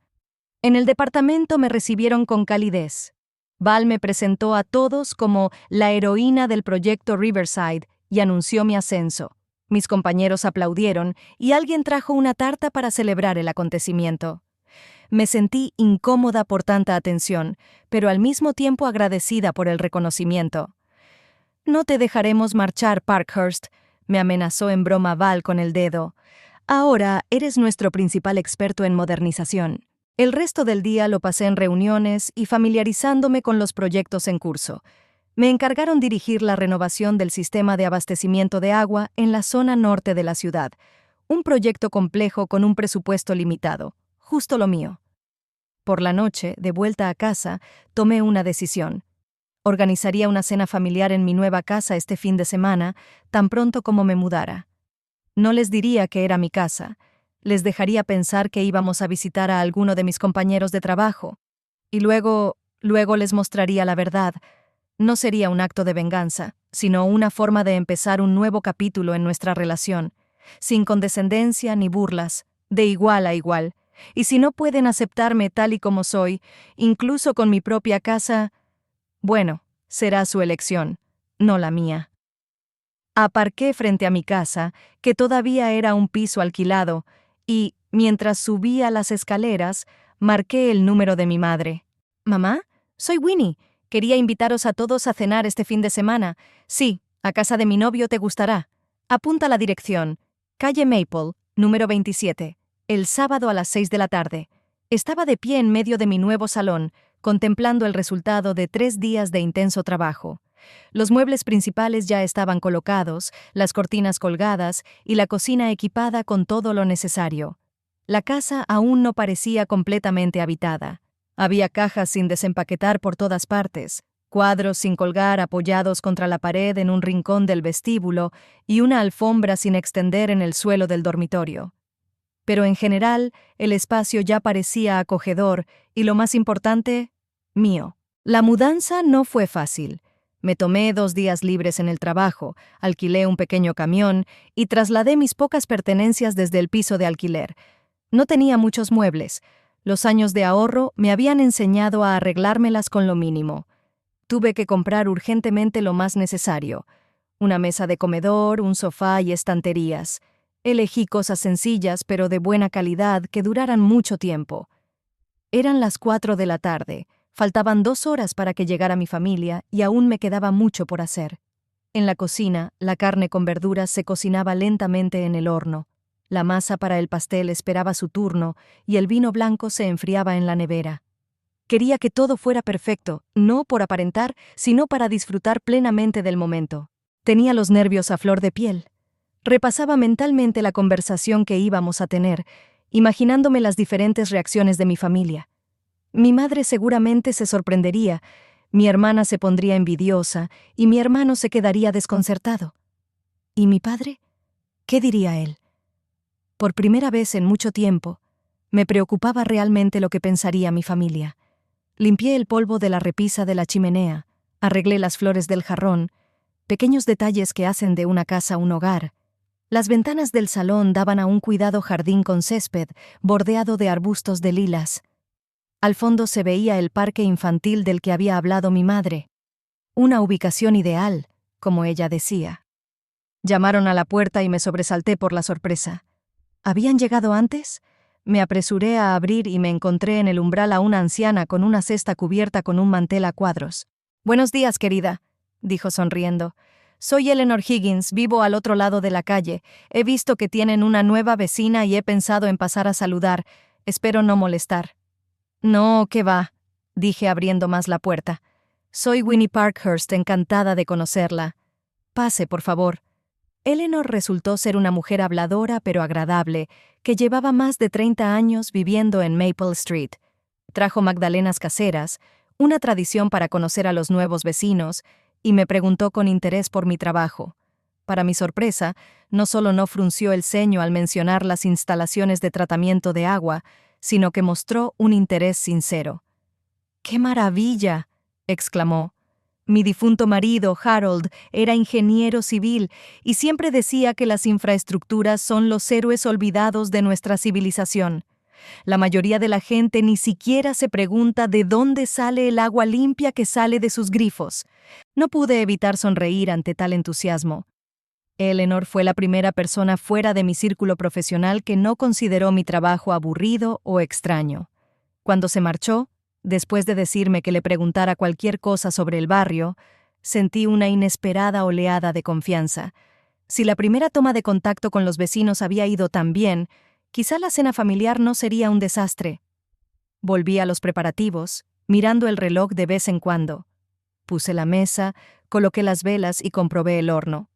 En el departamento me recibieron con calidez. Val me presentó a todos como la heroína del proyecto Riverside y anunció mi ascenso. Mis compañeros aplaudieron y alguien trajo una tarta para celebrar el acontecimiento. Me sentí incómoda por tanta atención, pero al mismo tiempo agradecida por el reconocimiento. «No te dejaremos marchar, Parkhurst», me amenazó en broma Val con el dedo. «Ahora eres nuestro principal experto en modernización». El resto del día lo pasé en reuniones y familiarizándome con los proyectos en curso. Me encargaron dirigir la renovación del sistema de abastecimiento de agua en la zona norte de la ciudad, un proyecto complejo con un presupuesto limitado, justo lo mío. Por la noche, de vuelta a casa, tomé una decisión. Organizaría una cena familiar en mi nueva casa este fin de semana, tan pronto como me mudara. No les diría que era mi casa. Les dejaría pensar que íbamos a visitar a alguno de mis compañeros de trabajo. Y luego les mostraría la verdad. No sería un acto de venganza, sino una forma de empezar un nuevo capítulo en nuestra relación, sin condescendencia ni burlas, de igual a igual. Y si no pueden aceptarme tal y como soy, incluso con mi propia casa, bueno, será su elección, no la mía. Aparqué frente a mi casa, que todavía era un piso alquilado, y, mientras subía las escaleras, marqué el número de mi madre. «Mamá, soy Winnie. Quería invitaros a todos a cenar este fin de semana. Sí, a casa de mi novio te gustará. Apunta la dirección. Calle Maple, número 27, el sábado a las 6 de la tarde». Estaba de pie en medio de mi nuevo salón, contemplando el resultado de 3 días de intenso trabajo. Los muebles principales ya estaban colocados, las cortinas colgadas y la cocina equipada con todo lo necesario. La casa aún no parecía completamente habitada. Había cajas sin desempaquetar por todas partes, cuadros sin colgar apoyados contra la pared en un rincón del vestíbulo y una alfombra sin extender en el suelo del dormitorio. Pero en general, el espacio ya parecía acogedor y, lo más importante, mío. La mudanza no fue fácil. Me tomé 2 días libres en el trabajo, alquilé un pequeño camión y trasladé mis pocas pertenencias desde el piso de alquiler. No tenía muchos muebles. Los años de ahorro me habían enseñado a arreglármelas con lo mínimo. Tuve que comprar urgentemente lo más necesario: una mesa de comedor, un sofá y estanterías. Elegí cosas sencillas pero de buena calidad que duraran mucho tiempo. Eran las 4 de la tarde. Faltaban 2 horas para que llegara mi familia y aún me quedaba mucho por hacer. En la cocina, la carne con verduras se cocinaba lentamente en el horno. La masa para el pastel esperaba su turno y el vino blanco se enfriaba en la nevera. Quería que todo fuera perfecto, no por aparentar, sino para disfrutar plenamente del momento. Tenía los nervios a flor de piel. Repasaba mentalmente la conversación que íbamos a tener, imaginándome las diferentes reacciones de mi familia. Mi madre seguramente se sorprendería, mi hermana se pondría envidiosa y mi hermano se quedaría desconcertado. ¿Y mi padre? ¿Qué diría él? Por primera vez en mucho tiempo, me preocupaba realmente lo que pensaría mi familia. Limpié el polvo de la repisa de la chimenea, arreglé las flores del jarrón, pequeños detalles que hacen de una casa un hogar. Las ventanas del salón daban a un cuidado jardín con césped, bordeado de arbustos de lilas. Al fondo se veía el parque infantil del que había hablado mi madre. Una ubicación ideal, como ella decía. Llamaron a la puerta y me sobresalté por la sorpresa. ¿Habían llegado antes? Me apresuré a abrir y me encontré en el umbral a una anciana con una cesta cubierta con un mantel a cuadros. «Buenos días, querida», dijo sonriendo. «Soy Eleanor Higgins, vivo al otro lado de la calle. He visto que tienen una nueva vecina y he pensado en pasar a saludar. Espero no molestar». «No, ¿qué va?», dije abriendo más la puerta. «Soy Winnie Parkhurst, encantada de conocerla. Pase, por favor». Eleanor resultó ser una mujer habladora pero agradable, que llevaba más de 30 años viviendo en Maple Street. Trajo magdalenas caseras, una tradición para conocer a los nuevos vecinos, y me preguntó con interés por mi trabajo. Para mi sorpresa, no solo no frunció el ceño al mencionar las instalaciones de tratamiento de agua, sino que mostró un interés sincero. «¡Qué maravilla!», exclamó. Mi difunto marido, Harold, era ingeniero civil y siempre decía que las infraestructuras son los héroes olvidados de nuestra civilización. La mayoría de la gente ni siquiera se pregunta de dónde sale el agua limpia que sale de sus grifos. No pude evitar sonreír ante tal entusiasmo. Eleanor fue la primera persona fuera de mi círculo profesional que no consideró mi trabajo aburrido o extraño. Cuando se marchó, después de decirme que le preguntara cualquier cosa sobre el barrio, sentí una inesperada oleada de confianza. Si la primera toma de contacto con los vecinos había ido tan bien, quizá la cena familiar no sería un desastre. Volví a los preparativos, mirando el reloj de vez en cuando. Puse la mesa, coloqué las velas y comprobé el horno.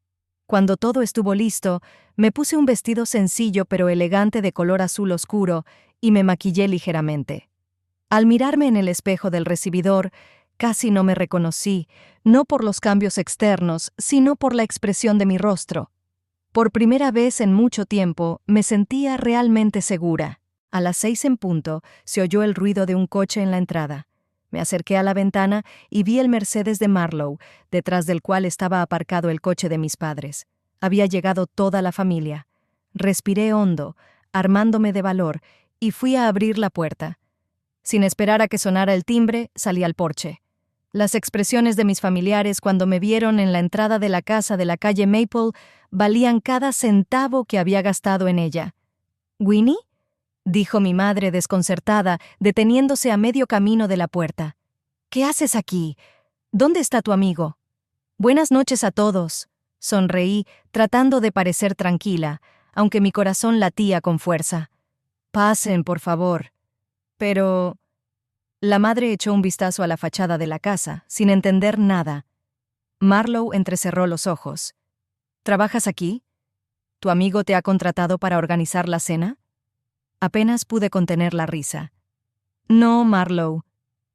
Cuando todo estuvo listo, me puse un vestido sencillo pero elegante de color azul oscuro y me maquillé ligeramente. Al mirarme en el espejo del recibidor, casi no me reconocí, no por los cambios externos, sino por la expresión de mi rostro. Por primera vez en mucho tiempo, me sentía realmente segura. A las 6 en punto, se oyó el ruido de un coche en la entrada. Me acerqué a la ventana y vi el Mercedes de Marlowe, detrás del cual estaba aparcado el coche de mis padres. Había llegado toda la familia. Respiré hondo, armándome de valor, y fui a abrir la puerta. Sin esperar a que sonara el timbre, salí al porche. Las expresiones de mis familiares cuando me vieron en la entrada de la casa de la calle Maple valían cada centavo que había gastado en ella. «¿Winnie?», dijo mi madre desconcertada, deteniéndose a medio camino de la puerta. «¿Qué haces aquí? ¿Dónde está tu amigo?». «Buenas noches a todos», sonreí, tratando de parecer tranquila, aunque mi corazón latía con fuerza. «Pasen, por favor». «Pero...». La madre echó un vistazo a la fachada de la casa, sin entender nada. Marlowe entrecerró los ojos. «¿Trabajas aquí? ¿Tu amigo te ha contratado para organizar la cena?». Apenas pude contener la risa. «No, Marlowe.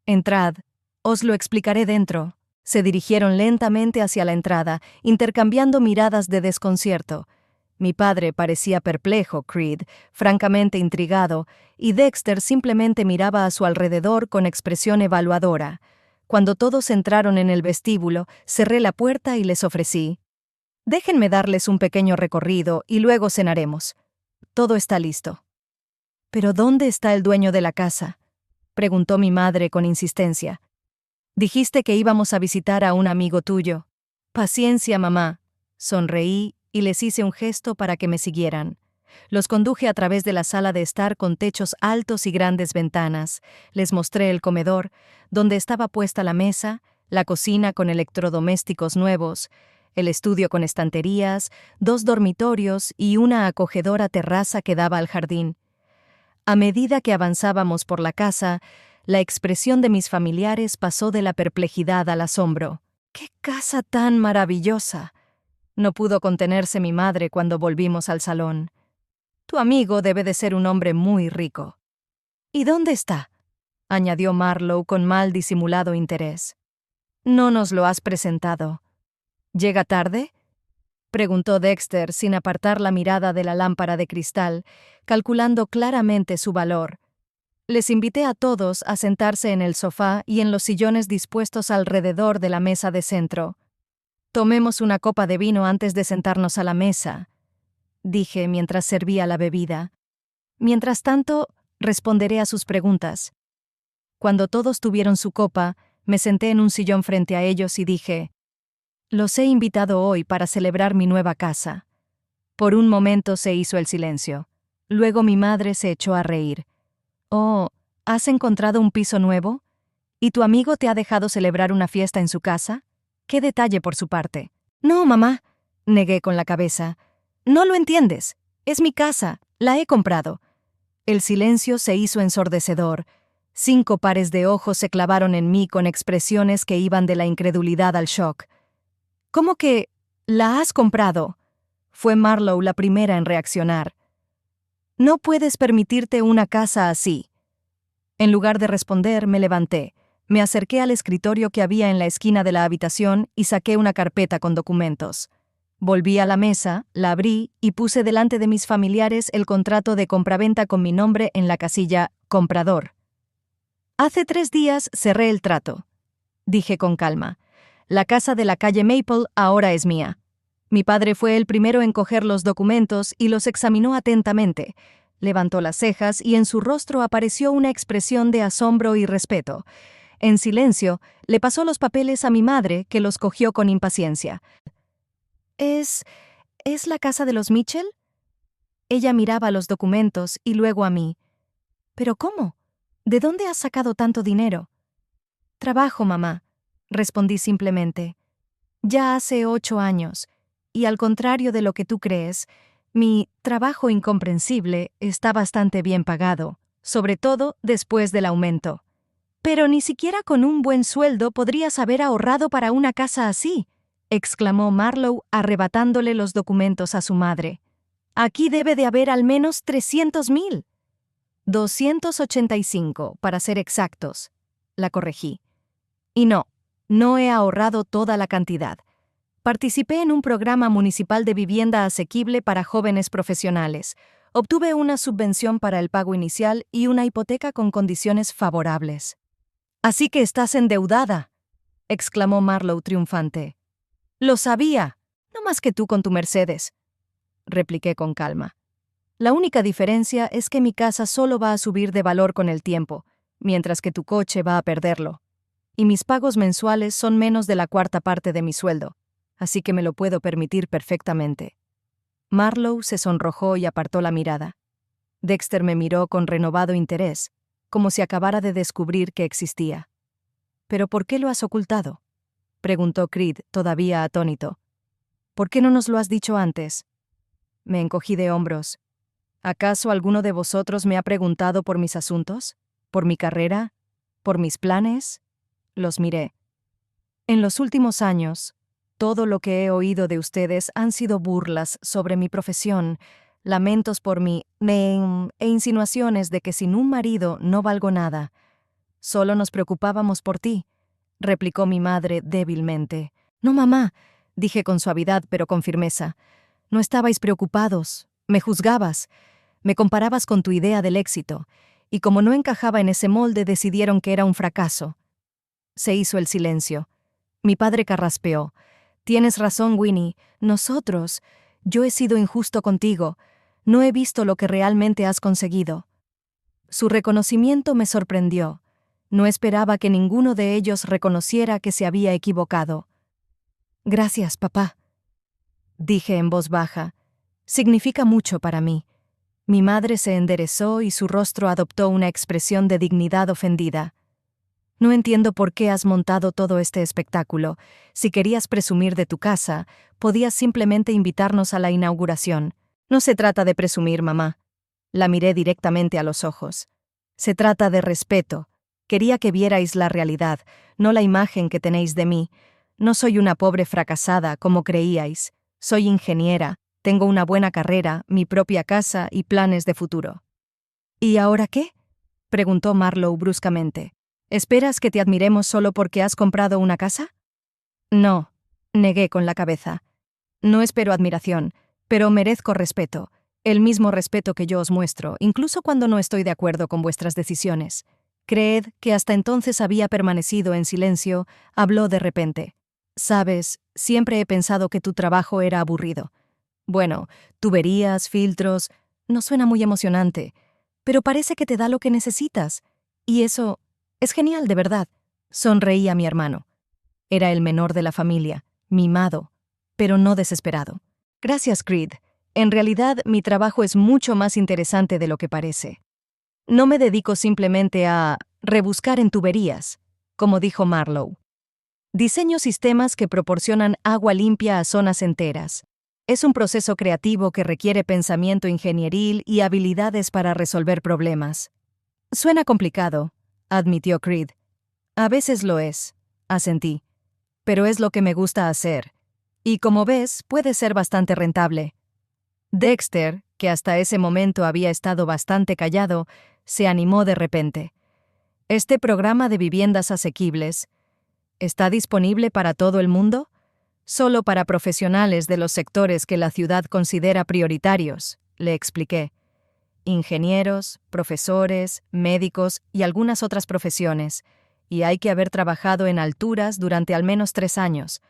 Entrad. Os lo explicaré dentro». Se dirigieron lentamente hacia la entrada, intercambiando miradas de desconcierto. Mi padre parecía perplejo, Creed, francamente intrigado, y Dexter simplemente miraba a su alrededor con expresión evaluadora. Cuando todos entraron en el vestíbulo, cerré la puerta y les ofrecí: «Déjenme darles un pequeño recorrido y luego cenaremos. Todo está listo». «¿Pero dónde está el dueño de la casa?», preguntó mi madre con insistencia. «Dijiste que íbamos a visitar a un amigo tuyo». «Paciencia, mamá», sonreí y les hice un gesto para que me siguieran. Los conduje a través de la sala de estar con techos altos y grandes ventanas. Les mostré el comedor, donde estaba puesta la mesa, la cocina con electrodomésticos nuevos, el estudio con estanterías, 2 dormitorios y una acogedora terraza que daba al jardín. A medida que avanzábamos por la casa, la expresión de mis familiares pasó de la perplejidad al asombro. ¡Qué casa tan maravillosa! No pudo contenerse mi madre cuando volvimos al salón. Tu amigo debe de ser un hombre muy rico. ¿Y dónde está?, añadió Marlowe con mal disimulado interés. No nos lo has presentado. ¿Llega tarde?, preguntó Dexter sin apartar la mirada de la lámpara de cristal, calculando claramente su valor. Les invité a todos a sentarse en el sofá y en los sillones dispuestos alrededor de la mesa de centro. Tomemos una copa de vino antes de sentarnos a la mesa, dije mientras servía la bebida. Mientras tanto, responderé a sus preguntas. Cuando todos tuvieron su copa, me senté en un sillón frente a ellos y dije: los he invitado hoy para celebrar mi nueva casa. Por un momento se hizo el silencio. Luego mi madre se echó a reír. Oh, ¿has encontrado un piso nuevo? ¿Y tu amigo te ha dejado celebrar una fiesta en su casa? ¡Qué detalle por su parte! No, mamá, negué con la cabeza. No lo entiendes. Es mi casa. La he comprado. El silencio se hizo ensordecedor. 5 pares de ojos se clavaron en mí con expresiones que iban de la incredulidad al shock. ¿Cómo que la has comprado? Fue Marlowe la primera en reaccionar. No puedes permitirte una casa así. En lugar de responder, me levanté. Me acerqué al escritorio que había en la esquina de la habitación y saqué una carpeta con documentos. Volví a la mesa, la abrí y puse delante de mis familiares el contrato de compraventa con mi nombre en la casilla «Comprador». Hace 3 días cerré el trato, dije con calma. La casa de la calle Maple ahora es mía. Mi padre fue el primero en coger los documentos y los examinó atentamente. Levantó las cejas y en su rostro apareció una expresión de asombro y respeto. En silencio, le pasó los papeles a mi madre, que los cogió con impaciencia. ¿Es la casa de los Mitchell? Ella miraba los documentos y luego a mí. ¿Pero cómo? ¿De dónde has sacado tanto dinero? Trabajo, mamá, respondí simplemente. Ya hace 8 años, y al contrario de lo que tú crees, mi trabajo incomprensible está bastante bien pagado, sobre todo después del aumento. Pero ni siquiera con un buen sueldo podrías haber ahorrado para una casa así, exclamó Marlowe arrebatándole los documentos a su madre. Aquí debe de haber al menos 300,000. 285, para ser exactos, la corregí. Y no he ahorrado toda la cantidad. Participé en un programa municipal de vivienda asequible para jóvenes profesionales. Obtuve una subvención para el pago inicial y una hipoteca con condiciones favorables. «Así que estás endeudada», exclamó Marlowe triunfante. «Lo sabía, no más que tú con tu Mercedes», repliqué con calma. «La única diferencia es que mi casa solo va a subir de valor con el tiempo, mientras que tu coche va a perderlo. Y mis pagos mensuales son menos de la 1/4 parte de mi sueldo, así que me lo puedo permitir perfectamente». Marlowe se sonrojó y apartó la mirada. Dexter me miró con renovado interés, como si acabara de descubrir que existía. «¿Pero por qué lo has ocultado?», preguntó Creed, todavía atónito. «¿Por qué no nos lo has dicho antes?». Me encogí de hombros. ¿Acaso alguno de vosotros me ha preguntado por mis asuntos? ¿Por mi carrera? ¿Por mis planes? Los miré. En los últimos años, todo lo que he oído de ustedes han sido burlas sobre mi profesión, lamentos por mí e insinuaciones de que sin un marido no valgo nada. Solo nos preocupábamos por ti, replicó mi madre débilmente. No, mamá, dije con suavidad pero con firmeza. No estabais preocupados, me juzgabas, me comparabas con tu idea del éxito, y como no encajaba en ese molde decidieron que era un fracaso. Se hizo el silencio. Mi padre carraspeó. Tienes razón, Winnie, nosotros. Yo he sido injusto contigo. No he visto lo que realmente has conseguido. Su reconocimiento me sorprendió. No esperaba que ninguno de ellos reconociera que se había equivocado. Gracias, papá, dije en voz baja. Significa mucho para mí. Mi madre se enderezó y su rostro adoptó una expresión de dignidad ofendida. No entiendo por qué has montado todo este espectáculo. Si querías presumir de tu casa, podías simplemente invitarnos a la inauguración. No se trata de presumir, mamá. La miré directamente a los ojos. Se trata de respeto. Quería que vierais la realidad, no la imagen que tenéis de mí. No soy una pobre fracasada, como creíais. Soy ingeniera, tengo una buena carrera, mi propia casa y planes de futuro. ¿Y ahora qué?, preguntó Marlowe bruscamente. ¿Esperas que te admiremos solo porque has comprado una casa? No, negué con la cabeza. No espero admiración, pero merezco respeto, el mismo respeto que yo os muestro, incluso cuando no estoy de acuerdo con vuestras decisiones. Creed que hasta entonces había permanecido en silencio, habló de repente. Sabes, siempre he pensado que tu trabajo era aburrido. Bueno, tuberías, filtros, no suena muy emocionante, pero parece que te da lo que necesitas. Y eso es genial, de verdad. Sonreí a mi hermano. Era el menor de la familia, mimado, pero no desesperado. Gracias, Creed. En realidad, mi trabajo es mucho más interesante de lo que parece. No me dedico simplemente a rebuscar en tuberías, como dijo Marlowe. Diseño sistemas que proporcionan agua limpia a zonas enteras. Es un proceso creativo que requiere pensamiento ingenieril y habilidades para resolver problemas. Suena complicado, admitió Creed. A veces lo es, asentí. Pero es lo que me gusta hacer. Y como ves, puede ser bastante rentable. Dexter, que hasta ese momento había estado bastante callado, se animó de repente. Este programa de viviendas asequibles ¿está disponible para todo el mundo? Solo para profesionales de los sectores que la ciudad considera prioritarios, le expliqué. Ingenieros, profesores, médicos y algunas otras profesiones, y hay que haber trabajado en alturas durante al menos 3 años.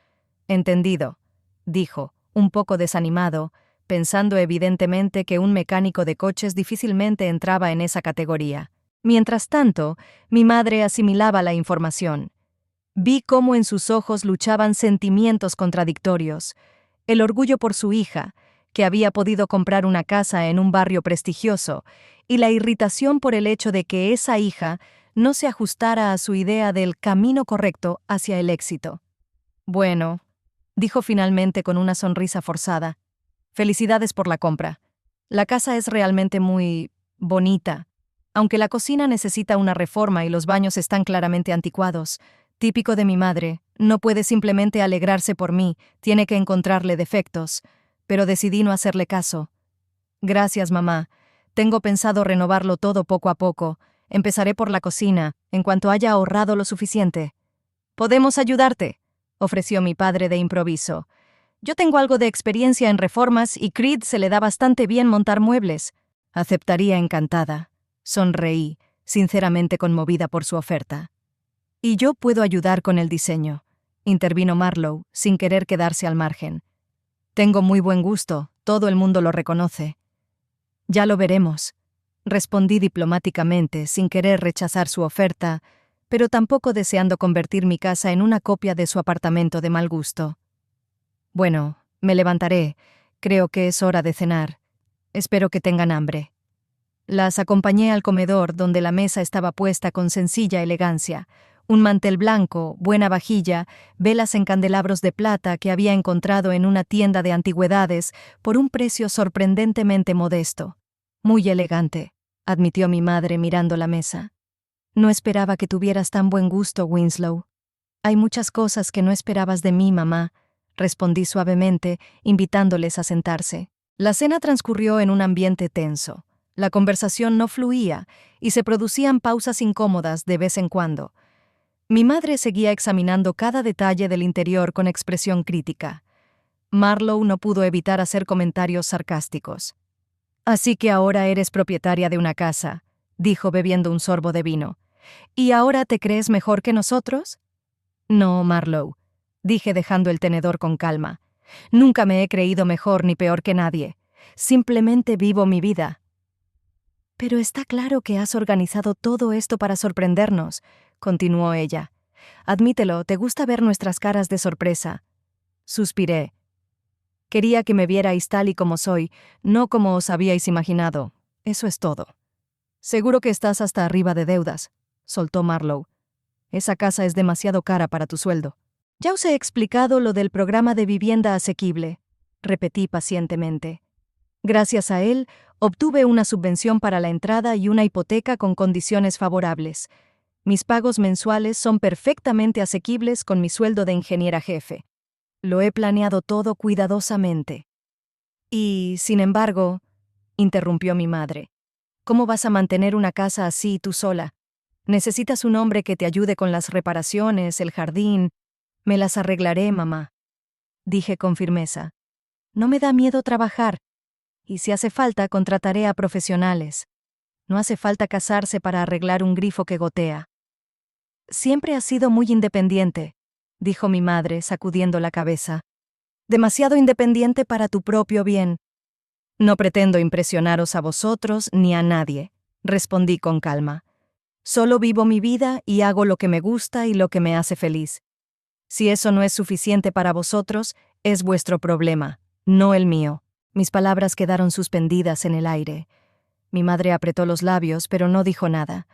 Entendido, dijo, un poco desanimado, pensando evidentemente que un mecánico de coches difícilmente entraba en esa categoría. Mientras tanto, mi madre asimilaba la información. Vi cómo en sus ojos luchaban sentimientos contradictorios, el orgullo por su hija, que había podido comprar una casa en un barrio prestigioso, y la irritación por el hecho de que esa hija no se ajustara a su idea del camino correcto hacia el éxito. Bueno, dijo finalmente con una sonrisa forzada. Felicidades por la compra. La casa es realmente muy bonita, aunque la cocina necesita una reforma y los baños están claramente anticuados. Típico de mi madre, no puede simplemente alegrarse por mí, tiene que encontrarle defectos, pero decidí no hacerle caso. Gracias, mamá. Tengo pensado renovarlo todo poco a poco. Empezaré por la cocina, en cuanto haya ahorrado lo suficiente. «¿Podemos ayudarte?», ofreció mi padre de improviso. Yo tengo algo de experiencia en reformas y Creed se le da bastante bien montar muebles. Aceptaría encantada. Sonreí, sinceramente conmovida por su oferta. Y yo puedo ayudar con el diseño, intervino Marlowe, sin querer quedarse al margen. Tengo muy buen gusto, todo el mundo lo reconoce. Ya lo veremos, respondí diplomáticamente, sin querer rechazar su oferta, pero tampoco deseando convertir mi casa en una copia de su apartamento de mal gusto. Bueno, me levantaré. Creo que es hora de cenar. Espero que tengan hambre. Las acompañé al comedor, donde la mesa estaba puesta con sencilla elegancia. Un mantel blanco, buena vajilla, velas en candelabros de plata que había encontrado en una tienda de antigüedades por un precio sorprendentemente modesto. Muy elegante, admitió mi madre mirando la mesa. No esperaba que tuvieras tan buen gusto, Winslow. Hay muchas cosas que no esperabas de mí, mamá, respondí suavemente, invitándoles a sentarse. La cena transcurrió en un ambiente tenso. La conversación no fluía y se producían pausas incómodas de vez en cuando. Mi madre seguía examinando cada detalle del interior con expresión crítica. Marlowe no pudo evitar hacer comentarios sarcásticos. «Así que ahora eres propietaria de una casa», dijo bebiendo un sorbo de vino. «¿Y ahora te crees mejor que nosotros?» «No, Marlowe», dije dejando el tenedor con calma. «Nunca me he creído mejor ni peor que nadie. Simplemente vivo mi vida». «Pero está claro que has organizado todo esto para sorprendernos», continuó ella. «Admítelo, te gusta ver nuestras caras de sorpresa». Suspiré. «Quería que me vierais tal y como soy, no como os habíais imaginado. Eso es todo». «Seguro que estás hasta arriba de deudas», soltó Marlowe. «Esa casa es demasiado cara para tu sueldo». «Ya os he explicado lo del programa de vivienda asequible», repetí pacientemente. Gracias a él, obtuve una subvención para la entrada y una hipoteca con condiciones favorables. Mis pagos mensuales son perfectamente asequibles con mi sueldo de ingeniera jefe. Lo he planeado todo cuidadosamente. Y, sin embargo, interrumpió mi madre, ¿cómo vas a mantener una casa así tú sola? Necesitas un hombre que te ayude con las reparaciones, el jardín. Me las arreglaré, mamá, dije con firmeza. No me da miedo trabajar, y si hace falta, contrataré a profesionales. No hace falta casarse para arreglar un grifo que gotea. Siempre has sido muy independiente, dijo mi madre, sacudiendo la cabeza. Demasiado independiente para tu propio bien. No pretendo impresionaros a vosotros ni a nadie, respondí con calma. Solo vivo mi vida y hago lo que me gusta y lo que me hace feliz. Si eso no es suficiente para vosotros, es vuestro problema, no el mío. Mis palabras quedaron suspendidas en el aire. Mi madre apretó los labios, pero no dijo nada.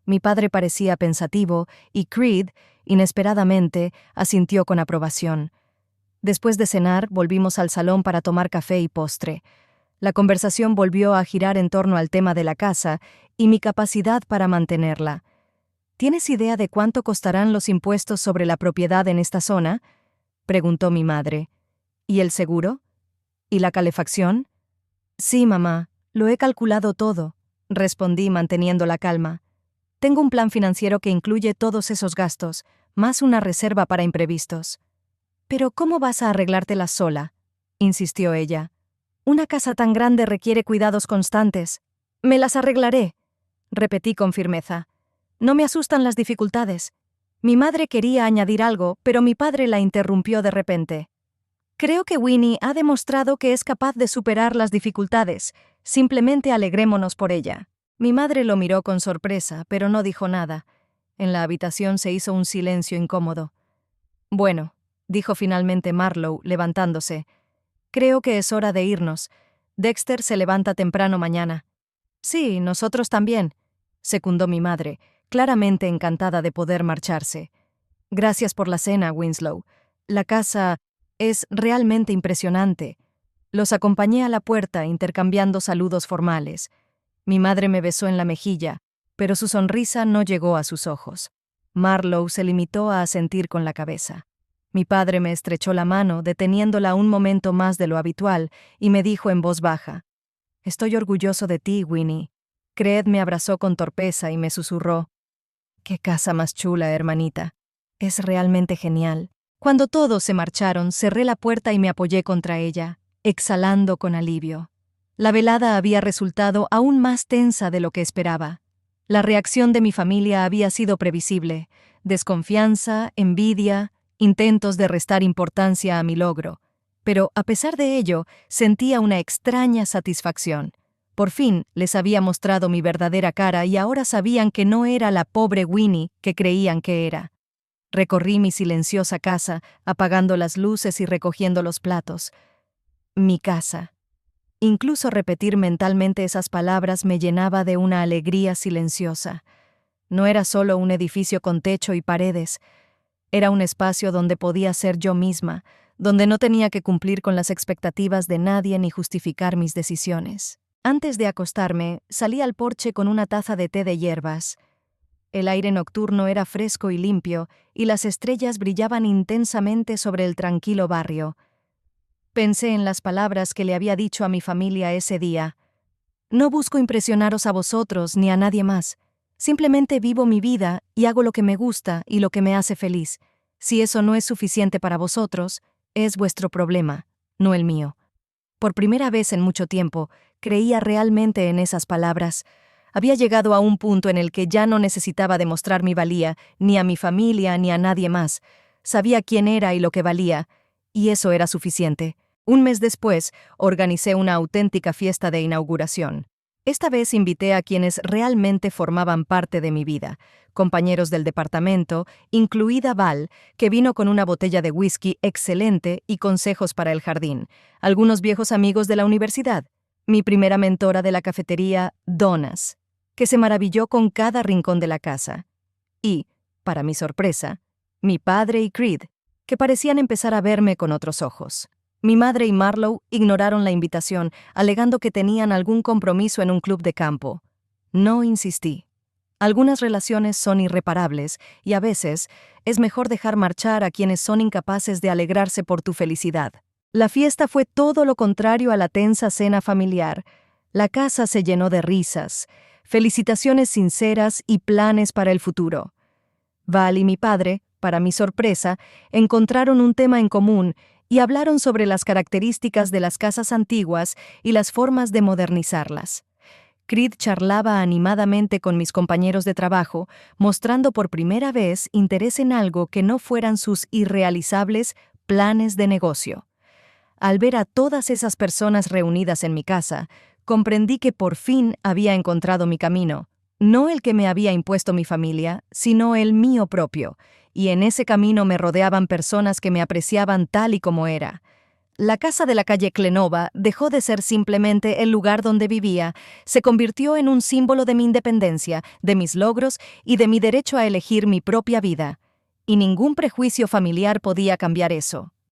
Mi padre parecía pensativo y Creed, inesperadamente, asintió con aprobación. Después de cenar, volvimos al salón para tomar café y postre. La conversación volvió a girar en torno al tema de la casa y mi capacidad para mantenerla. ¿Tienes idea de cuánto costarán los impuestos sobre la propiedad en esta zona?, preguntó mi madre. ¿Y el seguro? ¿Y la calefacción? Sí, mamá, lo he calculado todo, respondí manteniendo la calma. Tengo un plan financiero que incluye todos esos gastos, más una reserva para imprevistos. «¿Pero cómo vas a arreglártela sola?», insistió ella. «Una casa tan grande requiere cuidados constantes». «Me las arreglaré», repetí con firmeza. «No me asustan las dificultades». Mi madre quería añadir algo, pero mi padre la interrumpió de repente. «Creo que Winnie ha demostrado que es capaz de superar las dificultades. Simplemente alegrémonos por ella». Mi madre lo miró con sorpresa, pero no dijo nada. En la habitación se hizo un silencio incómodo. «Bueno», dijo finalmente Marlowe, levantándose. «Creo que es hora de irnos. Dexter se levanta temprano mañana». «Sí, nosotros también», secundó mi madre, claramente encantada de poder marcharse. «Gracias por la cena, Winslow. La casa es realmente impresionante». Los acompañé a la puerta, intercambiando saludos formales. Mi madre me besó en la mejilla, pero su sonrisa no llegó a sus ojos. Marlowe se limitó a asentir con la cabeza. Mi padre me estrechó la mano, deteniéndola un momento más de lo habitual, y me dijo en voz baja: «Estoy orgulloso de ti, Winnie». Creed me abrazó con torpeza y me susurró: «Qué casa más chula, hermanita. Es realmente genial». Cuando todos se marcharon, cerré la puerta y me apoyé contra ella, exhalando con alivio. La velada había resultado aún más tensa de lo que esperaba. La reacción de mi familia había sido previsible: desconfianza, envidia, intentos de restar importancia a mi logro. Pero, a pesar de ello, sentía una extraña satisfacción. Por fin les había mostrado mi verdadera cara y ahora sabían que no era la pobre Winnie que creían que era. Recorrí mi silenciosa casa, apagando las luces y recogiendo los platos. Mi casa. Incluso repetir mentalmente esas palabras me llenaba de una alegría silenciosa. No era solo un edificio con techo y paredes. Era un espacio donde podía ser yo misma, donde no tenía que cumplir con las expectativas de nadie ni justificar mis decisiones. Antes de acostarme, salí al porche con una taza de té de hierbas. El aire nocturno era fresco y limpio, y las estrellas brillaban intensamente sobre el tranquilo barrio. Pensé en las palabras que le había dicho a mi familia ese día. «No busco impresionaros a vosotros ni a nadie más. Simplemente vivo mi vida y hago lo que me gusta y lo que me hace feliz. Si eso no es suficiente para vosotros, es vuestro problema, no el mío». Por primera vez en mucho tiempo, creía realmente en esas palabras. Había llegado a un punto en el que ya no necesitaba demostrar mi valía, ni a mi familia ni a nadie más. Sabía quién era y lo que valía, y eso era suficiente. Un mes después, organicé una auténtica fiesta de inauguración. Esta vez invité a quienes realmente formaban parte de mi vida, compañeros del departamento, incluida Val, que vino con una botella de whisky excelente y consejos para el jardín, algunos viejos amigos de la universidad, mi primera mentora de la cafetería, Donas, que se maravilló con cada rincón de la casa, y, para mi sorpresa, mi padre y Creed, que parecían empezar a verme con otros ojos. Mi madre y Marlowe ignoraron la invitación, alegando que tenían algún compromiso en un club de campo. No insistí. Algunas relaciones son irreparables y a veces es mejor dejar marchar a quienes son incapaces de alegrarse por tu felicidad. La fiesta fue todo lo contrario a la tensa cena familiar. La casa se llenó de risas, felicitaciones sinceras y planes para el futuro. Val y mi padre, para mi sorpresa, encontraron un tema en común y hablaron sobre las características de las casas antiguas y las formas de modernizarlas. Creed charlaba animadamente con mis compañeros de trabajo, mostrando por primera vez interés en algo que no fueran sus irrealizables planes de negocio. Al ver a todas esas personas reunidas en mi casa, comprendí que por fin había encontrado mi camino, no el que me había impuesto mi familia, sino el mío propio, y en ese camino me rodeaban personas que me apreciaban tal y como era. La casa de la calle Clenova dejó de ser simplemente el lugar donde vivía, se convirtió en un símbolo de mi independencia, de mis logros y de mi derecho a elegir mi propia vida. Y ningún prejuicio familiar podía cambiar eso.